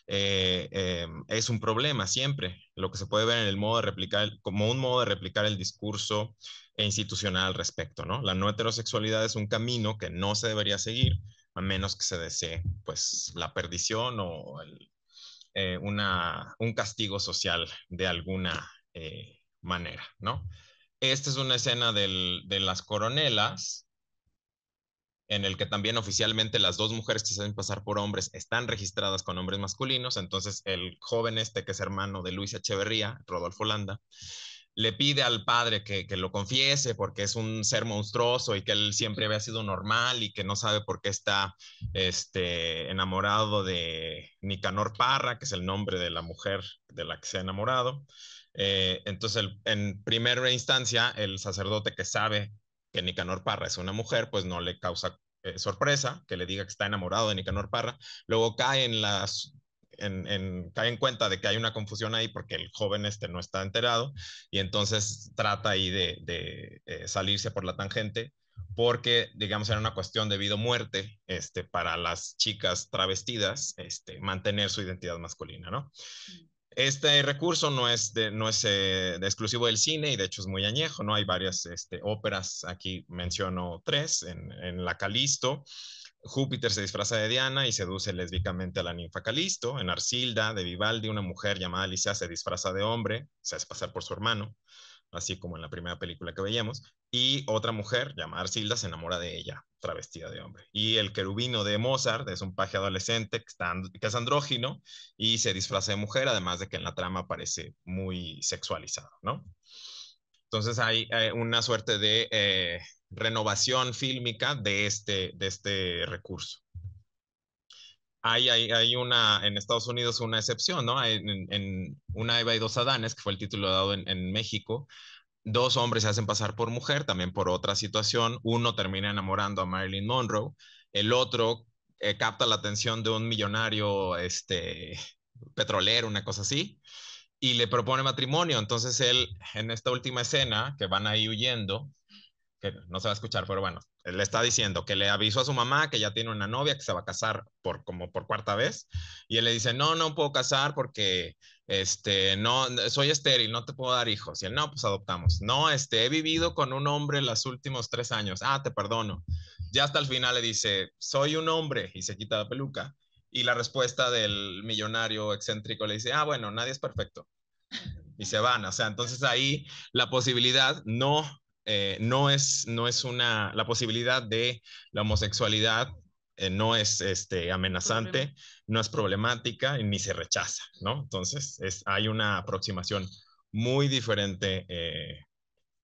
es un problema siempre. Lo que se puede ver en el modo de replicar, como un modo de replicar el discurso institucional al respecto, ¿no? La no heterosexualidad es un camino que no se debería seguir a menos que se desee, pues, la perdición o un castigo social de alguna manera, ¿no? Esta es una escena de las coronelas, en el que también oficialmente las dos mujeres que se hacen pasar por hombres están registradas con hombres masculinos. Entonces el joven que es hermano de Luis Echeverría, Rodolfo Landa, le pide al padre que lo confiese porque es un ser monstruoso y que él siempre había sido normal y que no sabe por qué está enamorado de Nicanor Parra, que es el nombre de la mujer de la que se ha enamorado. Entonces, en primera instancia, el sacerdote que sabe que Nicanor Parra es una mujer, pues no le causa sorpresa que le diga que está enamorado de Nicanor Parra. Luego cae cae en cuenta de que hay una confusión ahí porque el joven no está enterado y entonces trata ahí de salirse por la tangente porque, digamos, era una cuestión de vida o muerte para las chicas travestidas mantener su identidad masculina, ¿no? Este recurso no es de exclusivo del cine y de hecho es muy añejo, ¿no? Hay varias óperas, aquí menciono tres, en La Calisto, Júpiter se disfraza de Diana y seduce lésbicamente a la ninfa Calisto. En Arcilda, de Vivaldi, una mujer llamada Alicia se disfraza de hombre, se hace pasar por su hermano, así como en la primera película que veíamos, y otra mujer llamada Arcilda se enamora de ella, travestida de hombre. Y el querubino de Mozart es un paje adolescente que es andrógino y se disfraza de mujer, además de que en la trama parece muy sexualizado, ¿no? Entonces hay una suerte de renovación fílmica de este recurso. Hay en Estados Unidos una excepción, ¿no? En Una Eva y dos Adanes, que fue el título dado en México, dos hombres se hacen pasar por mujer, también por otra situación. Uno termina enamorando a Marilyn Monroe, el otro capta la atención de un millonario petrolero, una cosa así, y le propone matrimonio. Entonces él, en esta última escena, que van ahí huyendo, que no se va a escuchar, pero bueno, él le está diciendo que le avisó a su mamá que ya tiene una novia que se va a casar como por cuarta vez, y él le dice, no puedo casar porque No, soy estéril, no te puedo dar hijos. Y él, no, pues adoptamos. No, he vivido con un hombre los últimos 3 años. Ah, te perdono. Ya hasta el final le dice, soy un hombre, y se quita la peluca. Y la respuesta del millonario excéntrico le dice, ah, bueno, nadie es perfecto. Y se van. O sea, entonces ahí la posibilidad la posibilidad de la homosexualidad no es amenazante, no es problemática ni se rechaza, ¿no? Entonces hay una aproximación muy diferente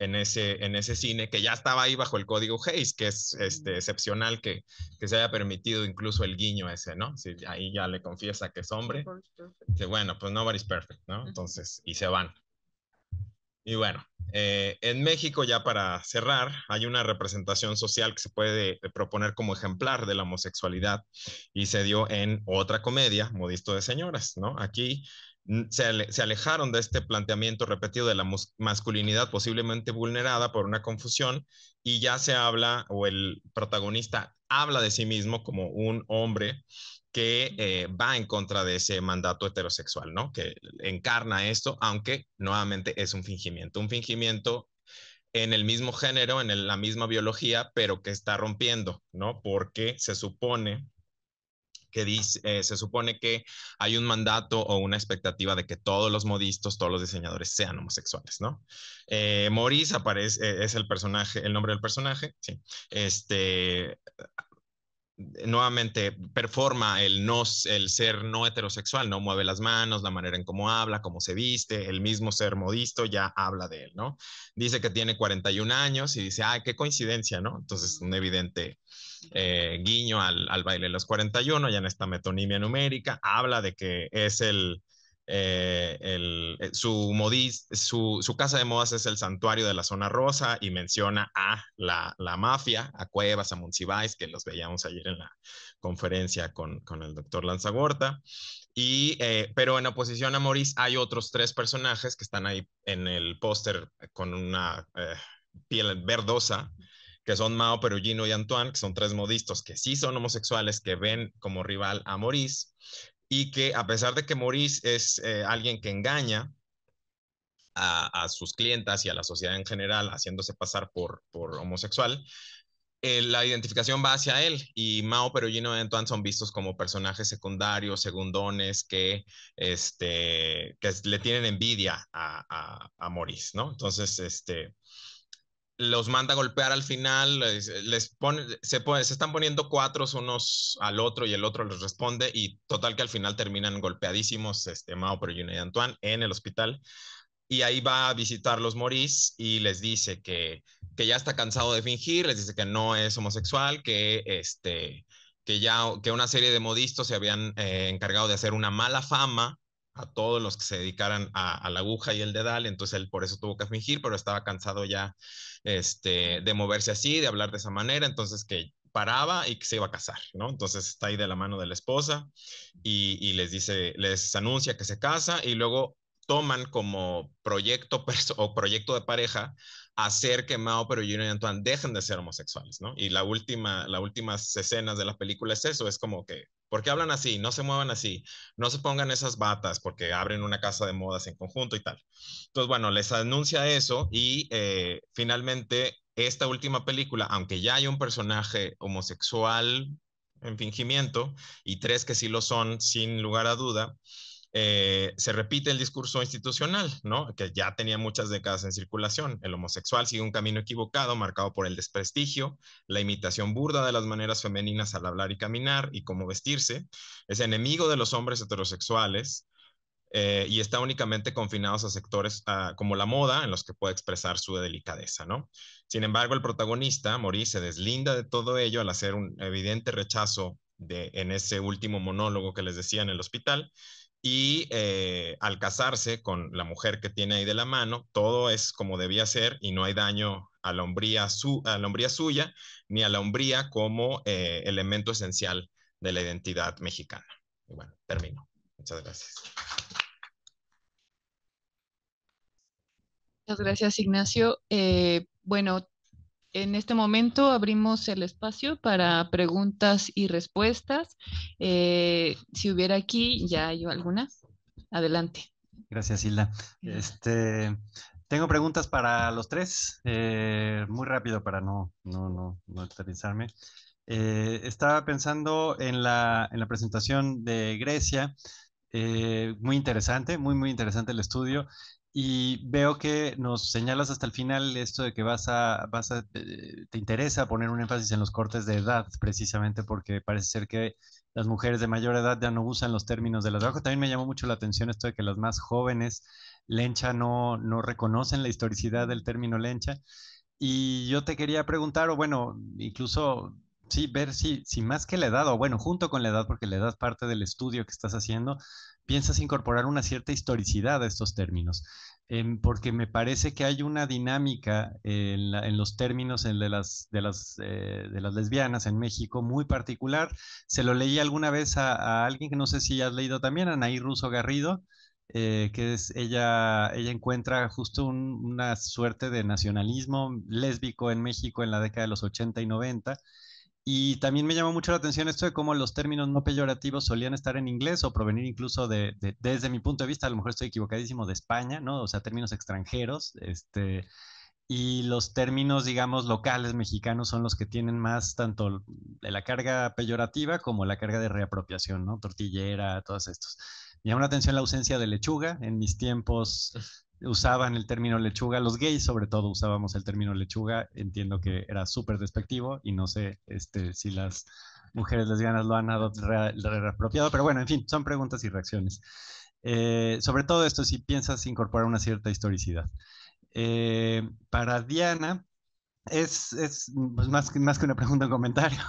en ese cine que ya estaba ahí bajo el código Hays, que es excepcional que se haya permitido incluso el guiño ese, ¿no? Si ahí ya le confiesa que es hombre, que bueno, pues nobody's perfect, ¿no? Entonces, y se van. Y bueno, en México, ya para cerrar, hay una representación social que se puede proponer como ejemplar de la homosexualidad y se dio en otra comedia, Modisto de Señoras, ¿no? Aquí se alejaron de este planteamiento repetido de la masculinidad posiblemente vulnerada por una confusión y ya se habla, o el protagonista habla de sí mismo como un hombre que va en contra de ese mandato heterosexual, ¿no? Que encarna esto, aunque nuevamente es un fingimiento en el mismo género, en la misma biología, pero que está rompiendo, ¿no? Porque se supone que hay un mandato o una expectativa de que todos los modistas, todos los diseñadores sean homosexuales, ¿no? Maurice aparece, es el personaje, el nombre del personaje, sí. Nuevamente performa el ser no heterosexual, ¿no? Mueve las manos, la manera en cómo habla, cómo se viste, el mismo ser modisto ya habla de él, ¿no? Dice que tiene 41 años y dice, ay, qué coincidencia, ¿no? Entonces, un evidente guiño al baile de los 41, ya en esta metonimia numérica, habla de que es su casa de modas es el santuario de la zona rosa y menciona a la mafia, a Cuevas, a Monsiváis, que los veíamos ayer en la conferencia con el doctor Lanzagorta. Pero en oposición a Maurice hay otros 3 personajes que están ahí en el póster con una piel verdosa, que son Mao, Perugino y Antoine, que son 3 modistas que sí son homosexuales, que ven como rival a Maurice, y que a pesar de que Maurice es alguien que engaña a sus clientas y a la sociedad en general, haciéndose pasar por homosexual, la identificación va hacia él, y Mao, Perugino y Antoine son vistos como personajes secundarios, segundones, que le tienen envidia a Maurice, ¿no? Entonces, los manda a golpear al final, se están poniendo cuatros unos al otro y el otro les responde, y total que al final terminan golpeadísimos, Mao, Perugino y Antoine en el hospital. Y ahí va a visitarlos Maurice y les dice que ya está cansado de fingir, les dice que no es homosexual, que una serie de modistas se habían encargado de hacer una mala fama a todos los que se dedicaran a la aguja y el dedal, entonces él por eso tuvo que fingir, pero estaba cansado ya de moverse así, de hablar de esa manera, entonces que paraba y que se iba a casar, ¿no? Entonces está ahí de la mano de la esposa y les anuncia que se casa, y luego toman como proyecto o proyecto de pareja hacer que Mao, Perugino y Antoine dejen de ser homosexuales, ¿no? Y las últimas escenas de la película es eso, es como que, ¿por qué hablan así? No se muevan así, no se pongan esas batas porque abren una casa de modas en conjunto y tal. Entonces, bueno, les anuncia eso y finalmente esta última película, aunque ya hay un personaje homosexual en fingimiento y 3 que sí lo son sin lugar a duda, se repite el discurso institucional, ¿no? Que ya tenía muchas décadas en circulación. El homosexual sigue un camino equivocado, marcado por el desprestigio, la imitación burda de las maneras femeninas al hablar y caminar y cómo vestirse. Es enemigo de los hombres heterosexuales, y está únicamente confinados a sectores como la moda, en los que puede expresar su delicadeza, ¿no? Sin embargo, el protagonista, Maurice, se deslinda de todo ello al hacer un evidente rechazo en ese último monólogo que les decía en el hospital, y al casarse con la mujer que tiene ahí de la mano, todo es como debía ser y no hay daño a la hombría suya ni a la hombría como elemento esencial de la identidad mexicana. Y bueno, termino. Muchas gracias. Muchas gracias, Ignacio. Bueno, en este momento abrimos el espacio para preguntas y respuestas. Si hubiera aquí, ya hay algunas. Adelante. Gracias, Hilda. Tengo preguntas para los tres, muy rápido para no eternizarme. Estaba pensando en la presentación de Grecia, muy interesante, muy interesante el estudio. Y veo que nos señalas hasta el final esto de que te interesa poner un énfasis en los cortes de edad, precisamente porque parece ser que las mujeres de mayor edad ya no usan los términos de la trabajo. También me llamó mucho la atención esto de que las más jóvenes, lencha, no reconocen la historicidad del término lencha. Y yo te quería preguntar, o bueno, incluso sí, ver si más que la edad, o bueno, junto con la edad, porque la edad parte del estudio que estás haciendo, piensas incorporar una cierta historicidad a estos términos. Porque me parece que hay una dinámica en los términos de las lesbianas en México muy particular. Se lo leí alguna vez a alguien que no sé si has leído también, Anaí Russo Garrido, que es ella encuentra justo una suerte de nacionalismo lésbico en México en la década de los 80 y 90. Y también me llamó mucho la atención esto de cómo los términos no peyorativos solían estar en inglés o provenir incluso desde mi punto de vista, a lo mejor estoy equivocadísimo, de España, ¿no? O sea, términos extranjeros, y los términos, digamos, locales mexicanos son los que tienen más tanto de la carga peyorativa como la carga de reapropiación, ¿no? Tortillera, todos estos. Me llama la atención la ausencia de lechuga. En mis tiempos usaban el término lechuga, los gays sobre todo usábamos el término lechuga. Entiendo que era súper despectivo y no sé si las mujeres lesbianas lo han reapropiado, pero bueno, en fin, son preguntas y reacciones. Sobre todo esto, si piensas incorporar una cierta historicidad. Para Diana, es pues más que una pregunta, un comentario.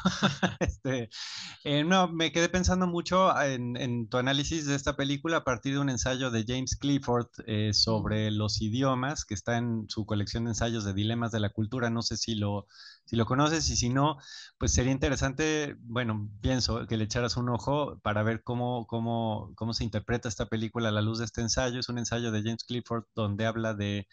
No, me quedé pensando mucho en tu análisis de esta película a partir de un ensayo de James Clifford sobre los idiomas, que está en su colección de ensayos de dilemas de la cultura. No sé si lo conoces, y si no, pues sería interesante, bueno, pienso que le echaras un ojo para ver cómo se interpreta esta película a la luz de este ensayo. Es un ensayo de James Clifford donde habla de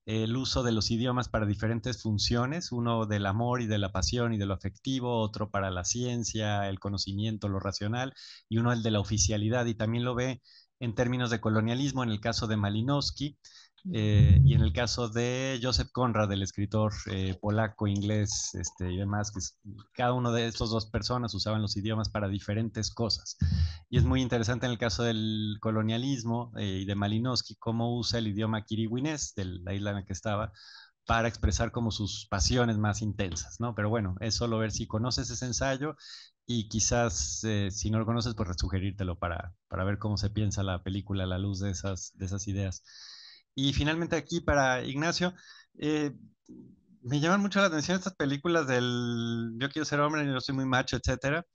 el uso de los idiomas para diferentes funciones, uno del amor y de la pasión y de lo afectivo, otro para la ciencia, el conocimiento, lo racional, y uno el de la oficialidad, y también lo ve en términos de colonialismo en el caso de Malinowski, y en el caso de Joseph Conrad, el escritor polaco, inglés y demás, cada uno de estos dos personas usaban los idiomas para diferentes cosas. Y es muy interesante en el caso del colonialismo y de Malinowski, cómo usa el idioma kiriwinés de la isla en la que estaba para expresar como sus pasiones más intensas, ¿no? Pero bueno, es solo ver si conoces ese ensayo y quizás si no lo conoces, pues sugerírtelo para ver cómo se piensa la película a la luz de esas ideas. Y finalmente aquí para Ignacio, eh, me llaman mucho la atención estas películas del yo quiero ser hombre, yo soy muy macho, etcétera.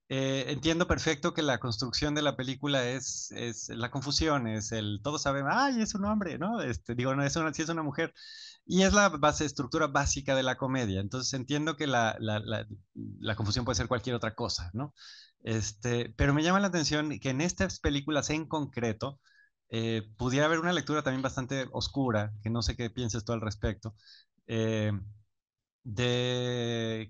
Entiendo perfecto que la construcción de la película es la confusión, es todos sabemos, ay, es un hombre, ¿no? Digo, no, sí es una mujer. Y es la estructura básica de la comedia. Entonces entiendo que la confusión puede ser cualquier otra cosa, ¿no? Pero me llama la atención que en estas películas en concreto pudiera haber una lectura también bastante oscura, que no sé qué pienses tú al respecto. eh, de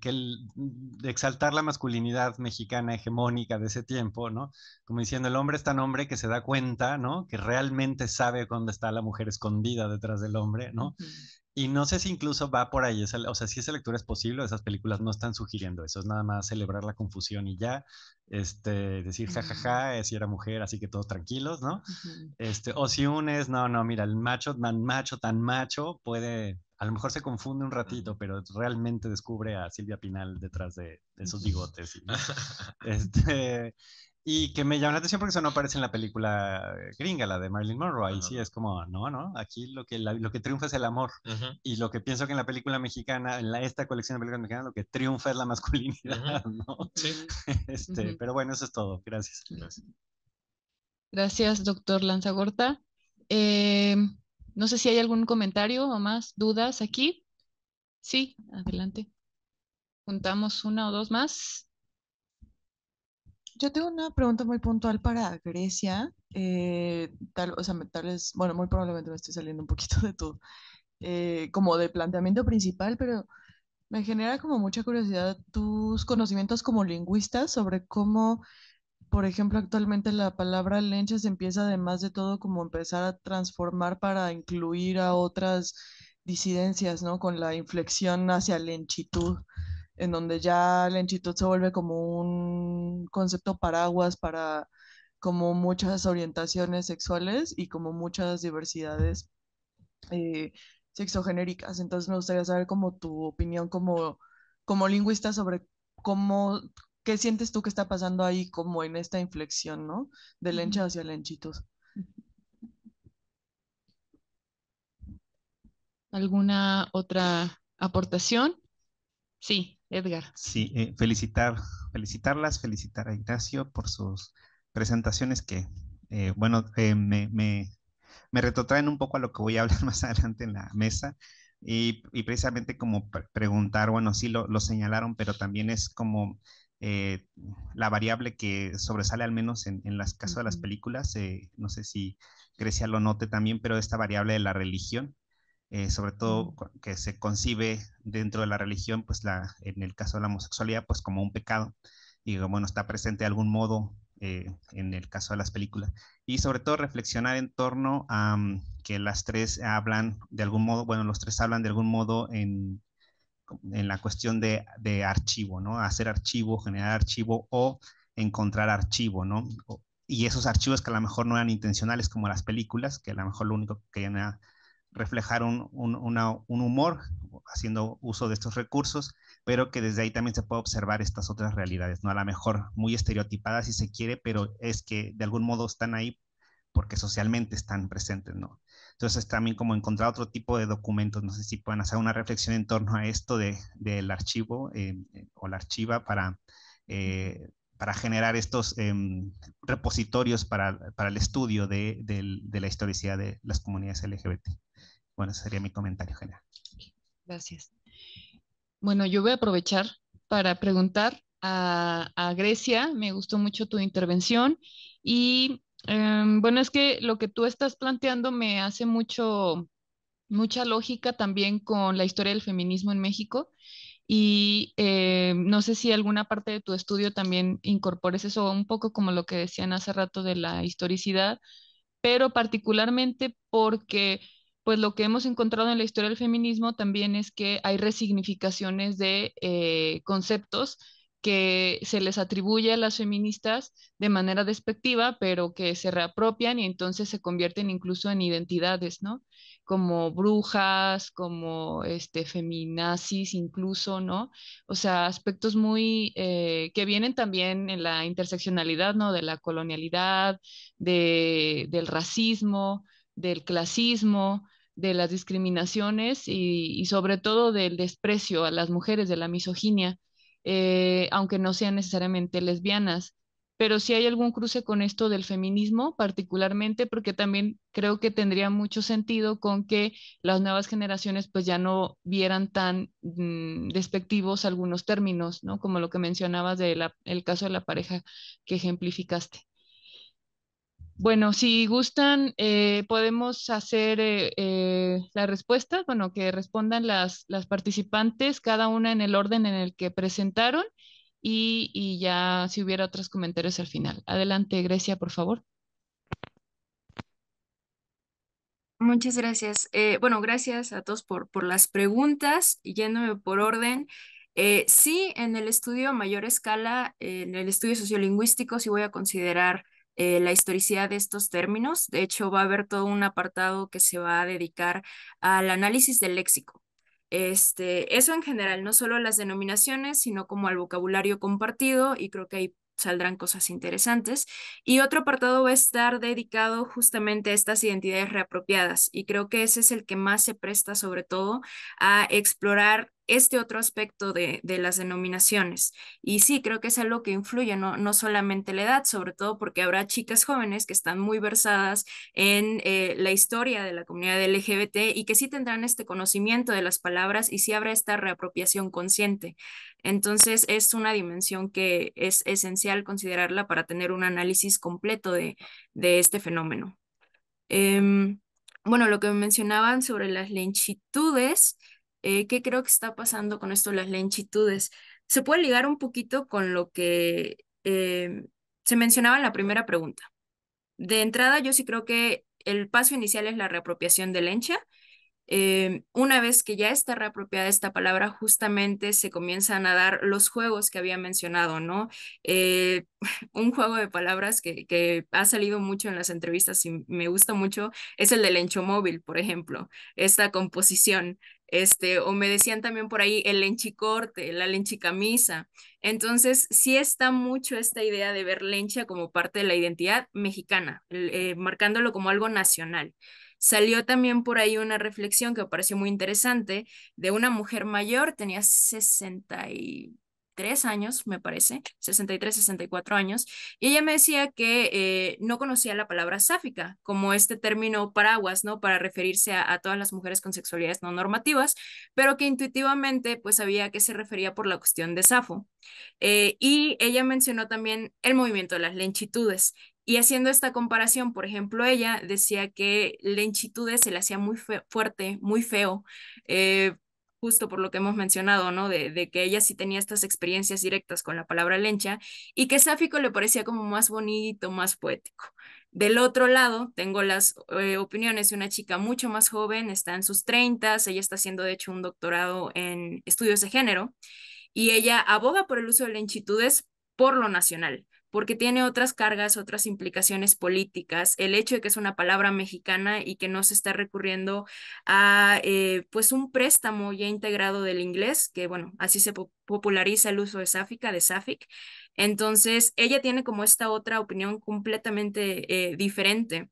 exaltar la masculinidad mexicana hegemónica de ese tiempo, ¿no? Como diciendo, el hombre es tan hombre que se da cuenta, ¿no? Que realmente sabe dónde está la mujer escondida detrás del hombre, ¿no? Y no sé si incluso va por ahí, o sea, si esa lectura es posible, esas películas no están sugiriendo eso, es nada más celebrar la confusión y ya, decir jajaja, si era mujer, así que todos tranquilos, ¿no? O si unes, no, mira, el macho tan macho puede, a lo mejor se confunde un ratito, pero realmente descubre a Silvia Pinal detrás de esos bigotes. Y que me llama la atención porque eso no aparece en la película gringa, la de Marilyn Monroe. Ahí sí es como, no, aquí lo que triunfa es el amor. Y lo que pienso que en la película mexicana, esta colección de películas mexicanas, lo que triunfa es la masculinidad, ¿no? Sí. Pero bueno, eso es todo. Gracias. Gracias, doctor Lanzagorta. No sé si hay algún comentario o más dudas aquí. Sí, adelante. Juntamos una o dos más. Yo tengo una pregunta muy puntual para Grecia. O sea, tal vez, bueno, muy probablemente me estoy saliendo un poquito de todo, como del planteamiento principal, pero me genera como mucha curiosidad tus conocimientos como lingüista sobre cómo por ejemplo, actualmente la palabra lencha se empieza además de todo como empezar a transformar para incluir a otras disidencias, ¿no? Con la inflexión hacia lenchitud, en donde ya lenchitud se vuelve como un concepto paraguas para como muchas orientaciones sexuales y como muchas diversidades eh, sexogenéricas. Entonces me gustaría saber como tu opinión como lingüista sobre cómo, qué sientes tú que está pasando ahí como en esta inflexión, ¿no? De lencha hacia lenchitud. ¿Alguna otra aportación? Sí, Edgar. Sí, felicitar a Ignacio por sus presentaciones que, bueno, me retrotraen un poco a lo que voy a hablar más adelante en la mesa y precisamente como preguntar, bueno, sí lo señalaron, pero también es como eh, la variable que sobresale al menos en las casos de las películas, no sé si Grecia lo note también, pero esta variable de la religión, sobre todo que se concibe dentro de la religión, pues en el caso de la homosexualidad, pues como un pecado, y bueno, está presente de algún modo en el caso de las películas. Y sobre todo reflexionar en torno a que las tres hablan de algún modo, bueno, los tres hablan de algún modo en la cuestión de archivo, ¿no? Hacer archivo, generar archivo o encontrar archivo, ¿no? Y esos archivos que a lo mejor no eran intencionales como las películas, que a lo mejor lo único que querían era reflejar un humor haciendo uso de estos recursos, pero que desde ahí también se puede observar estas otras realidades, ¿no? A lo mejor muy estereotipadas si se quiere, pero es que de algún modo están ahí porque socialmente están presentes, ¿no? Entonces también como encontrar otro tipo de documentos, no sé si pueden hacer una reflexión en torno a esto del archivo o la archiva para generar estos repositorios para el estudio de la historicidad de las comunidades LGBT. Bueno, ese sería mi comentario general. Gracias. Bueno, yo voy a aprovechar para preguntar a Grecia. Me gustó mucho tu intervención y bueno, es que lo que tú estás planteando me hace mucha lógica también con la historia del feminismo en México y no sé si alguna parte de tu estudio también incorpores eso, un poco como lo que decían hace rato de la historicidad, pero particularmente porque pues lo que hemos encontrado en la historia del feminismo también es que hay resignificaciones de conceptos que se les atribuye a las feministas de manera despectiva, pero que se reapropian y entonces se convierten incluso en identidades, ¿no? Como brujas, como feminazis incluso, ¿no? O sea, aspectos muy que vienen también en la interseccionalidad, ¿no? De la colonialidad, del racismo, del clasismo, de las discriminaciones y sobre todo del desprecio a las mujeres, de la misoginia, aunque no sean necesariamente lesbianas. Pero sí hay algún cruce con esto del feminismo, particularmente porque también creo que tendría mucho sentido con que las nuevas generaciones pues ya no vieran tan despectivos algunos términos, ¿no? Como lo que mencionabas del el caso de la pareja que ejemplificaste. Bueno, si gustan, podemos hacer la respuesta, bueno, que respondan las participantes, cada una en el orden en el que presentaron y ya si hubiera otros comentarios al final. Adelante, Grecia, por favor. Muchas gracias. Bueno, gracias a todos por las preguntas. Yéndome por orden. Sí, en el estudio a mayor escala, en el estudio sociolingüístico, sí voy a considerar la historicidad de estos términos. De hecho, va a haber todo un apartado que se va a dedicar al análisis del léxico. Eso en general, no solo las denominaciones, sino como al vocabulario compartido, y creo que ahí saldrán cosas interesantes. Y otro apartado va a estar dedicado justamente a estas identidades reapropiadas, y creo que ese es el que más se presta sobre todo a explorar este otro aspecto de las denominaciones. Y sí, creo que es algo que influye, no solamente la edad, sobre todo porque habrá chicas jóvenes que están muy versadas en la historia de la comunidad LGBT y que sí tendrán este conocimiento de las palabras y sí habrá esta reapropiación consciente. Entonces es una dimensión que es esencial considerarla para tener un análisis completo de este fenómeno. Em, bueno, lo que mencionaban sobre las lentitudes, ¿qué creo que está pasando con esto de las lentitudes? Se puede ligar un poquito con lo que se mencionaba en la primera pregunta. De entrada, yo sí creo que el paso inicial es la reapropiación del lencha. Una vez que ya está reapropiada esta palabra, justamente se comienzan a dar los juegos que había mencionado, ¿no? Eh, un juego de palabras que ha salido mucho en las entrevistas y me gusta mucho es el del enchomóvil, por ejemplo, esta composición. O me decían también por ahí el lenchicorte, la lenchicamisa. Entonces, sí está mucho esta idea de ver lencha como parte de la identidad mexicana, marcándolo como algo nacional. Salió también por ahí una reflexión que me pareció muy interesante de una mujer mayor, tenía 63 años, me parece, 63, 64 años, y ella me decía que no conocía la palabra sáfica como este término paraguas, ¿no? Para referirse a todas las mujeres con sexualidades no normativas, pero que intuitivamente pues sabía que se refería por la cuestión de Safo. Y ella mencionó también el movimiento de las lenchitudes. Y haciendo esta comparación, por ejemplo, ella decía que lenchitudes se le hacía muy fuerte, muy feo, eh, justo por lo que hemos mencionado, ¿no? De que ella sí tenía estas experiencias directas con la palabra lencha y que Sáfico le parecía como más bonito, más poético. Del otro lado, tengo las opiniones de una chica mucho más joven, está en sus 30, ella está haciendo de hecho un doctorado en estudios de género y ella aboga por el uso de lentitudes por lo nacional, porque tiene otras cargas, otras implicaciones políticas, el hecho de que es una palabra mexicana y que no se está recurriendo a pues un préstamo ya integrado del inglés, que bueno, así se populariza el uso de sáfica, de sáfic. Entonces, ella tiene como esta otra opinión completamente diferente.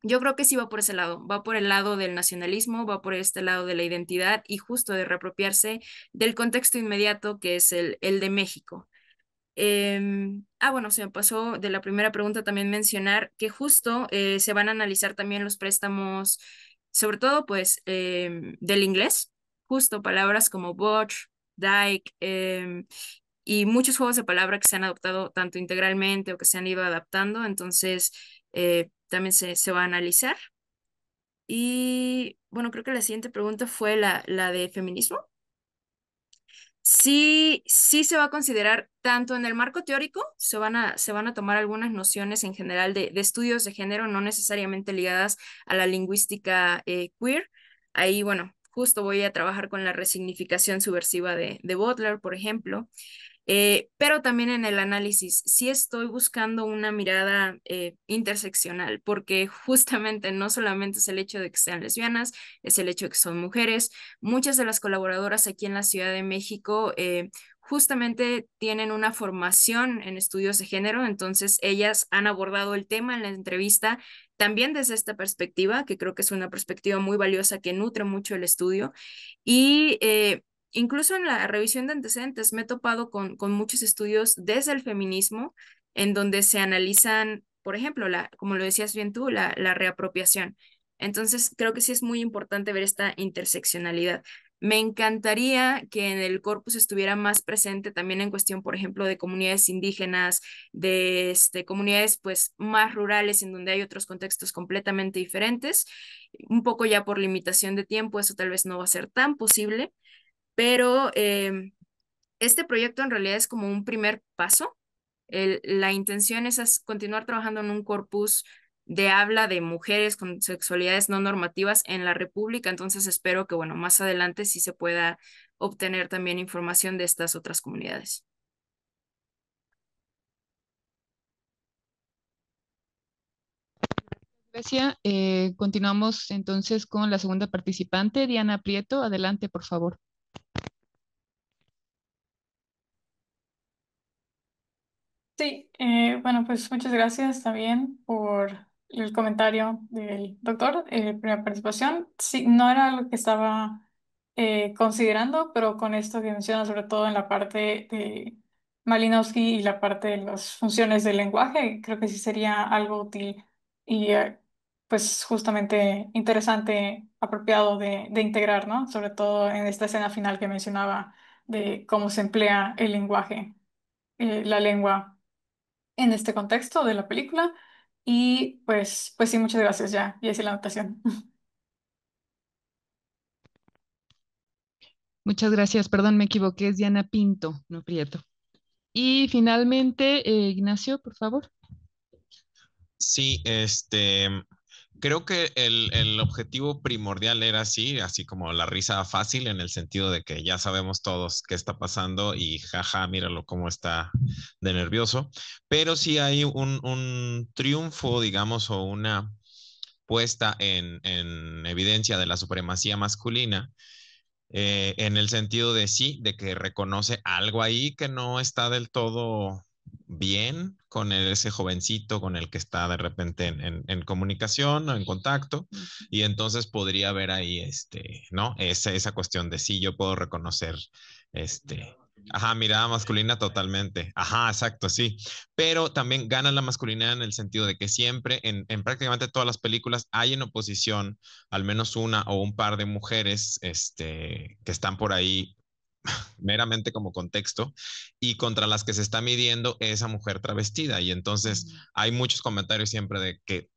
Yo creo que sí va por ese lado, va por el lado del nacionalismo, va por este lado de la identidad y justo de reapropiarse del contexto inmediato que es el de México. Bueno, se me pasó de la primera pregunta también mencionar que justo se van a analizar también los préstamos, sobre todo pues del inglés, justo palabras como botch, dyke, y muchos juegos de palabra que se han adoptado tanto integralmente o que se han ido adaptando, entonces también se va a analizar. Y bueno, creo que la siguiente pregunta fue la de feminismo. Sí, sí se va a considerar tanto en el marco teórico, se van a tomar algunas nociones en general de estudios de género, no necesariamente ligadas a la lingüística queer. Ahí, bueno, justo voy a trabajar con la resignificación subversiva de Butler, por ejemplo. Pero también en el análisis, sí estoy buscando una mirada interseccional, porque justamente no solamente es el hecho de que sean lesbianas, es el hecho de que son mujeres. Muchas de las colaboradoras aquí en la Ciudad de México justamente tienen una formación en estudios de género, entonces ellas han abordado el tema en la entrevista también desde esta perspectiva, que creo que es una perspectiva muy valiosa que nutre mucho el estudio. Y incluso en la revisión de antecedentes me he topado con muchos estudios desde el feminismo en donde se analizan, por ejemplo, como lo decías bien tú, la reapropiación. Entonces, creo que sí es muy importante ver esta interseccionalidad. Me encantaría que en el corpus estuviera más presente también en cuestión, por ejemplo, de comunidades indígenas, de comunidades pues más rurales en donde hay otros contextos completamente diferentes. Un poco ya por limitación de tiempo, eso tal vez no va a ser tan posible, pero este proyecto en realidad es como un primer paso. La intención es continuar trabajando en un corpus de habla de mujeres con sexualidades no normativas en la República, entonces espero que, bueno, más adelante sí se pueda obtener también información de estas otras comunidades. Gracias. Continuamos entonces con la segunda participante, Diana Prieto. Adelante, por favor. Sí, bueno, pues muchas gracias también por el comentario del doctor, primera participación. Sí, no era lo que estaba considerando, pero con esto que menciona, sobre todo en la parte de Malinowski y la parte de las funciones del lenguaje, creo que sí sería algo útil y pues justamente interesante, apropiado de integrar, ¿no? Sobre todo en esta escena final que mencionaba de cómo se emplea el lenguaje, la lengua en este contexto de la película. Y pues sí, muchas gracias ya. Ya hice la anotación. Muchas gracias. Perdón, me equivoqué. Es Diana Pinto, no Prieto. Y finalmente, Ignacio, por favor. Sí, creo que el objetivo primordial era así como la risa fácil en el sentido de que ya sabemos todos qué está pasando y jaja, míralo cómo está de nervioso, pero sí hay un triunfo, digamos, o una puesta en evidencia de la supremacía masculina, en el sentido de sí, de que reconoce algo ahí que no está del todo bien con ese jovencito con el que está de repente en comunicación o en contacto, y entonces podría haber ahí, ¿no? Esa cuestión de sí, yo puedo reconocer, este, ajá, mirada masculina totalmente, ajá, exacto, sí, pero también gana la masculinidad en el sentido de que siempre en prácticamente todas las películas hay en oposición al menos una o un par de mujeres, que están por ahí meramente como contexto, y contra las que se está midiendo esa mujer travestida. Y entonces hay muchos comentarios siempre de que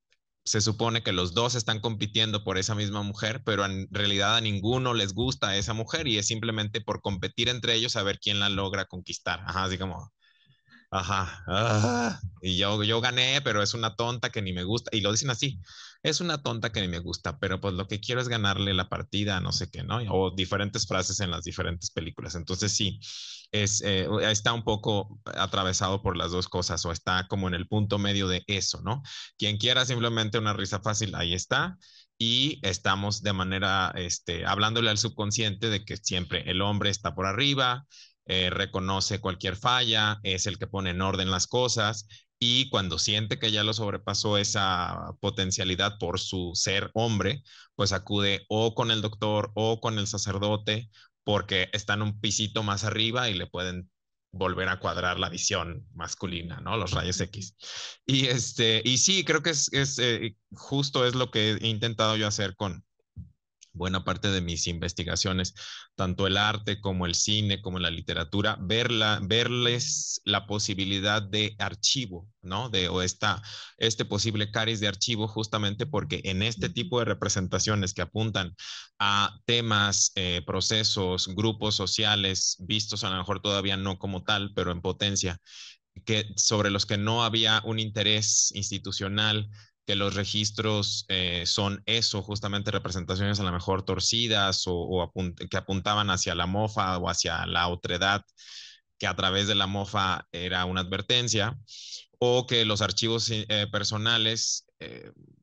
se supone que los dos están compitiendo por esa misma mujer, pero en realidad a ninguno les gusta esa mujer y es simplemente por competir entre ellos a ver quién la logra conquistar. Ajá, así como, ajá, y yo gané, pero es una tonta que ni me gusta. Y lo dicen así, es una tonta que ni me gusta, pero pues lo que quiero es ganarle la partida, no sé qué, ¿no? O diferentes frases en las diferentes películas. Entonces sí, está un poco atravesado por las dos cosas o está como en el punto medio de eso, ¿no? Quien quiera simplemente una risa fácil, ahí está. Y estamos de manera, hablándole al subconsciente de que siempre el hombre está por arriba, reconoce cualquier falla, es el que pone en orden las cosas, y cuando siente que ya lo sobrepasó esa potencialidad por su ser hombre, pues acude o con el doctor o con el sacerdote porque están un pisito más arriba y le pueden volver a cuadrar la visión masculina, ¿no? Los rayos X. Y sí, creo que justo es lo que he intentado yo hacer con buena parte de mis investigaciones, tanto el arte como el cine, como la literatura, verles la posibilidad de archivo, ¿no? Este posible cariz de archivo, justamente porque en este tipo de representaciones que apuntan a temas, procesos, grupos sociales, vistos a lo mejor todavía no como tal, pero en potencia, sobre los que no había un interés institucional, que los registros, son eso, justamente representaciones a lo mejor torcidas que apuntaban hacia la mofa o hacia la otredad, que a través de la mofa era una advertencia, o que los archivos, personales,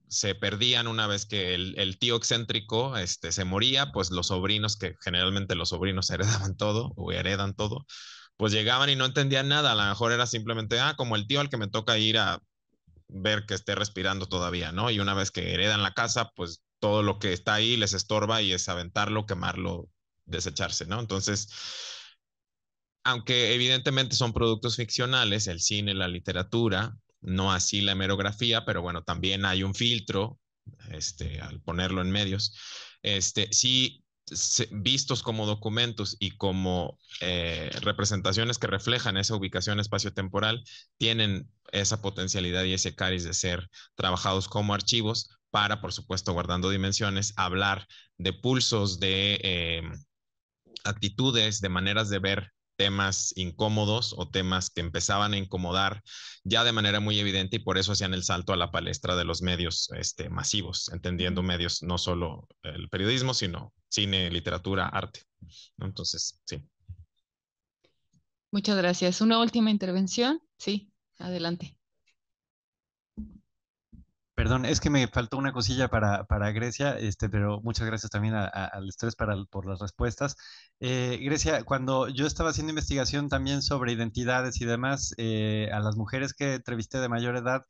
se perdían una vez que el tío excéntrico, se moría, pues los sobrinos, que generalmente los sobrinos heredaban todo o heredan todo, pues llegaban y no entendían nada. A lo mejor era simplemente, como el tío al que me toca ir a ver que esté respirando todavía, ¿no? Y una vez que heredan la casa, pues todo lo que está ahí les estorba y es aventarlo, quemarlo, desecharse, ¿no? Entonces, aunque evidentemente son productos ficcionales, el cine, la literatura, no así la hemerografía, pero bueno, también hay un filtro, al ponerlo en medios, sí, vistos como documentos y como, representaciones que reflejan esa ubicación espaciotemporal, tienen esa potencialidad y ese cariz de ser trabajados como archivos para, por supuesto, guardando dimensiones, hablar de pulsos, de, actitudes, de maneras de ver temas incómodos o temas que empezaban a incomodar ya de manera muy evidente, y por eso hacían el salto a la palestra de los medios, masivos, entendiendo medios no solo el periodismo, sino cine, literatura, arte, ¿no? Entonces, sí. Muchas gracias. Una última intervención. Sí, adelante. Perdón, es que me faltó una cosilla para Grecia, pero muchas gracias también al estrés por las respuestas. Grecia, cuando yo estaba haciendo investigación también sobre identidades y demás, a las mujeres que entrevisté de mayor edad,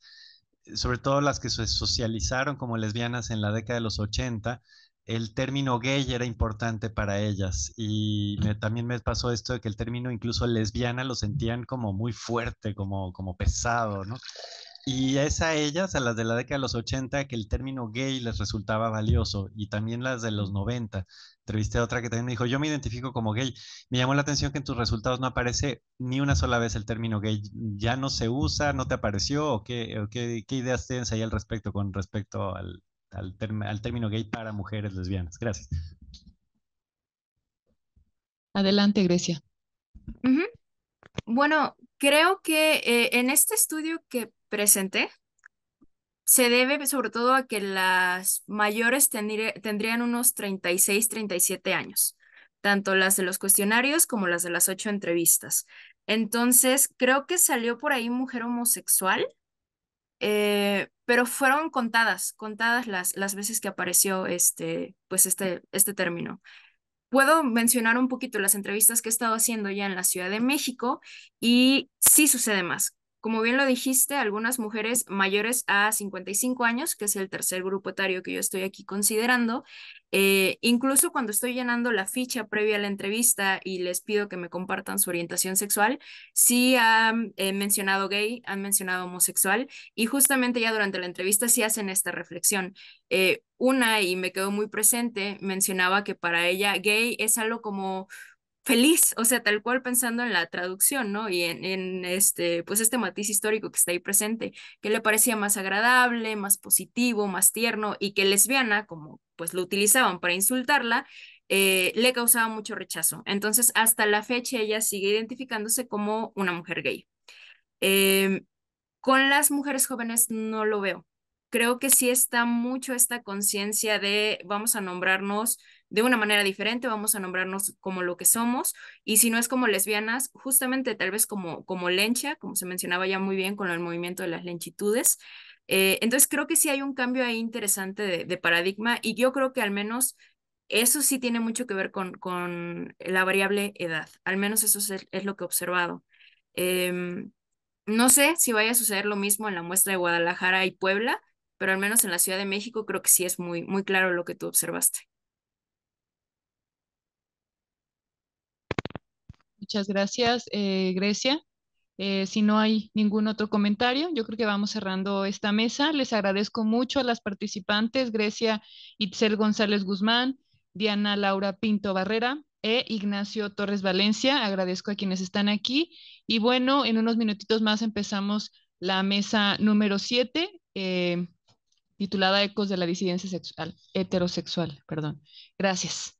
sobre todo las que se socializaron como lesbianas en la década de los 80, el término gay era importante para ellas. Y también me pasó esto de que el término incluso lesbiana lo sentían como muy fuerte, como pesado, ¿no? Y es a ellas, a las de la década de los 80, que el término gay les resultaba valioso, y también las de los 90. Entrevisté a otra que también me dijo, yo me identifico como gay. Me llamó la atención que en tus resultados no aparece ni una sola vez el término gay. ¿Ya no se usa? ¿No te apareció? ¿Qué ideas tienes ahí al respecto con respecto al término gay para mujeres lesbianas? Gracias. Adelante, Grecia. Ujú. Bueno, creo que en este estudio que presenté, se debe sobre todo a que las mayores tendrían unos 36, 37 años, tanto las de los cuestionarios como las de las 8 entrevistas. Entonces, creo que salió por ahí mujer homosexual, pero fueron contadas las veces que apareció este término. Puedo mencionar un poquito las entrevistas que he estado haciendo ya en la Ciudad de México y sí sucede más. Como bien lo dijiste, algunas mujeres mayores a 55 años, que es el tercer grupo etario que yo estoy aquí considerando, incluso cuando estoy llenando la ficha previa a la entrevista y les pido que me compartan su orientación sexual, sí han mencionado gay, han mencionado homosexual y justamente ya durante la entrevista sí hacen esta reflexión. Una, y me quedó muy presente, mencionaba que para ella gay es algo como feliz, o sea, tal cual pensando en la traducción, ¿no? Y en pues este matiz histórico que está ahí presente, que le parecía más agradable, más positivo, más tierno, y que lesbiana, como pues lo utilizaban para insultarla, le causaba mucho rechazo. Entonces, hasta la fecha ella sigue identificándose como una mujer gay. Eh, con las mujeres jóvenes no lo veo. Creo que sí está mucho esta conciencia de vamos a nombrarnos de una manera diferente, vamos a nombrarnos como lo que somos, y si no es como lesbianas, justamente tal vez como lencha, como se mencionaba ya muy bien con el movimiento de las lenchitudes. Entonces creo que sí hay un cambio ahí interesante de paradigma y yo creo que al menos eso sí tiene mucho que ver con la variable edad, al menos eso es lo que he observado. Em, no sé si vaya a suceder lo mismo en la muestra de Guadalajara y Puebla, pero al menos en la Ciudad de México creo que sí es muy, muy claro lo que tú observaste. Muchas gracias, Grecia. Si no hay ningún otro comentario, yo creo que vamos cerrando esta mesa. Les agradezco mucho a las participantes, Grecia Itzel González Guzmán, Diana Laura Pinto Barrera e Ignacio Torres Valencia. Agradezco a quienes están aquí. Y bueno, en unos minutitos más empezamos la mesa número 7, titulada Ecos de la disidencia sexual, heterosexual. Perdón. Gracias.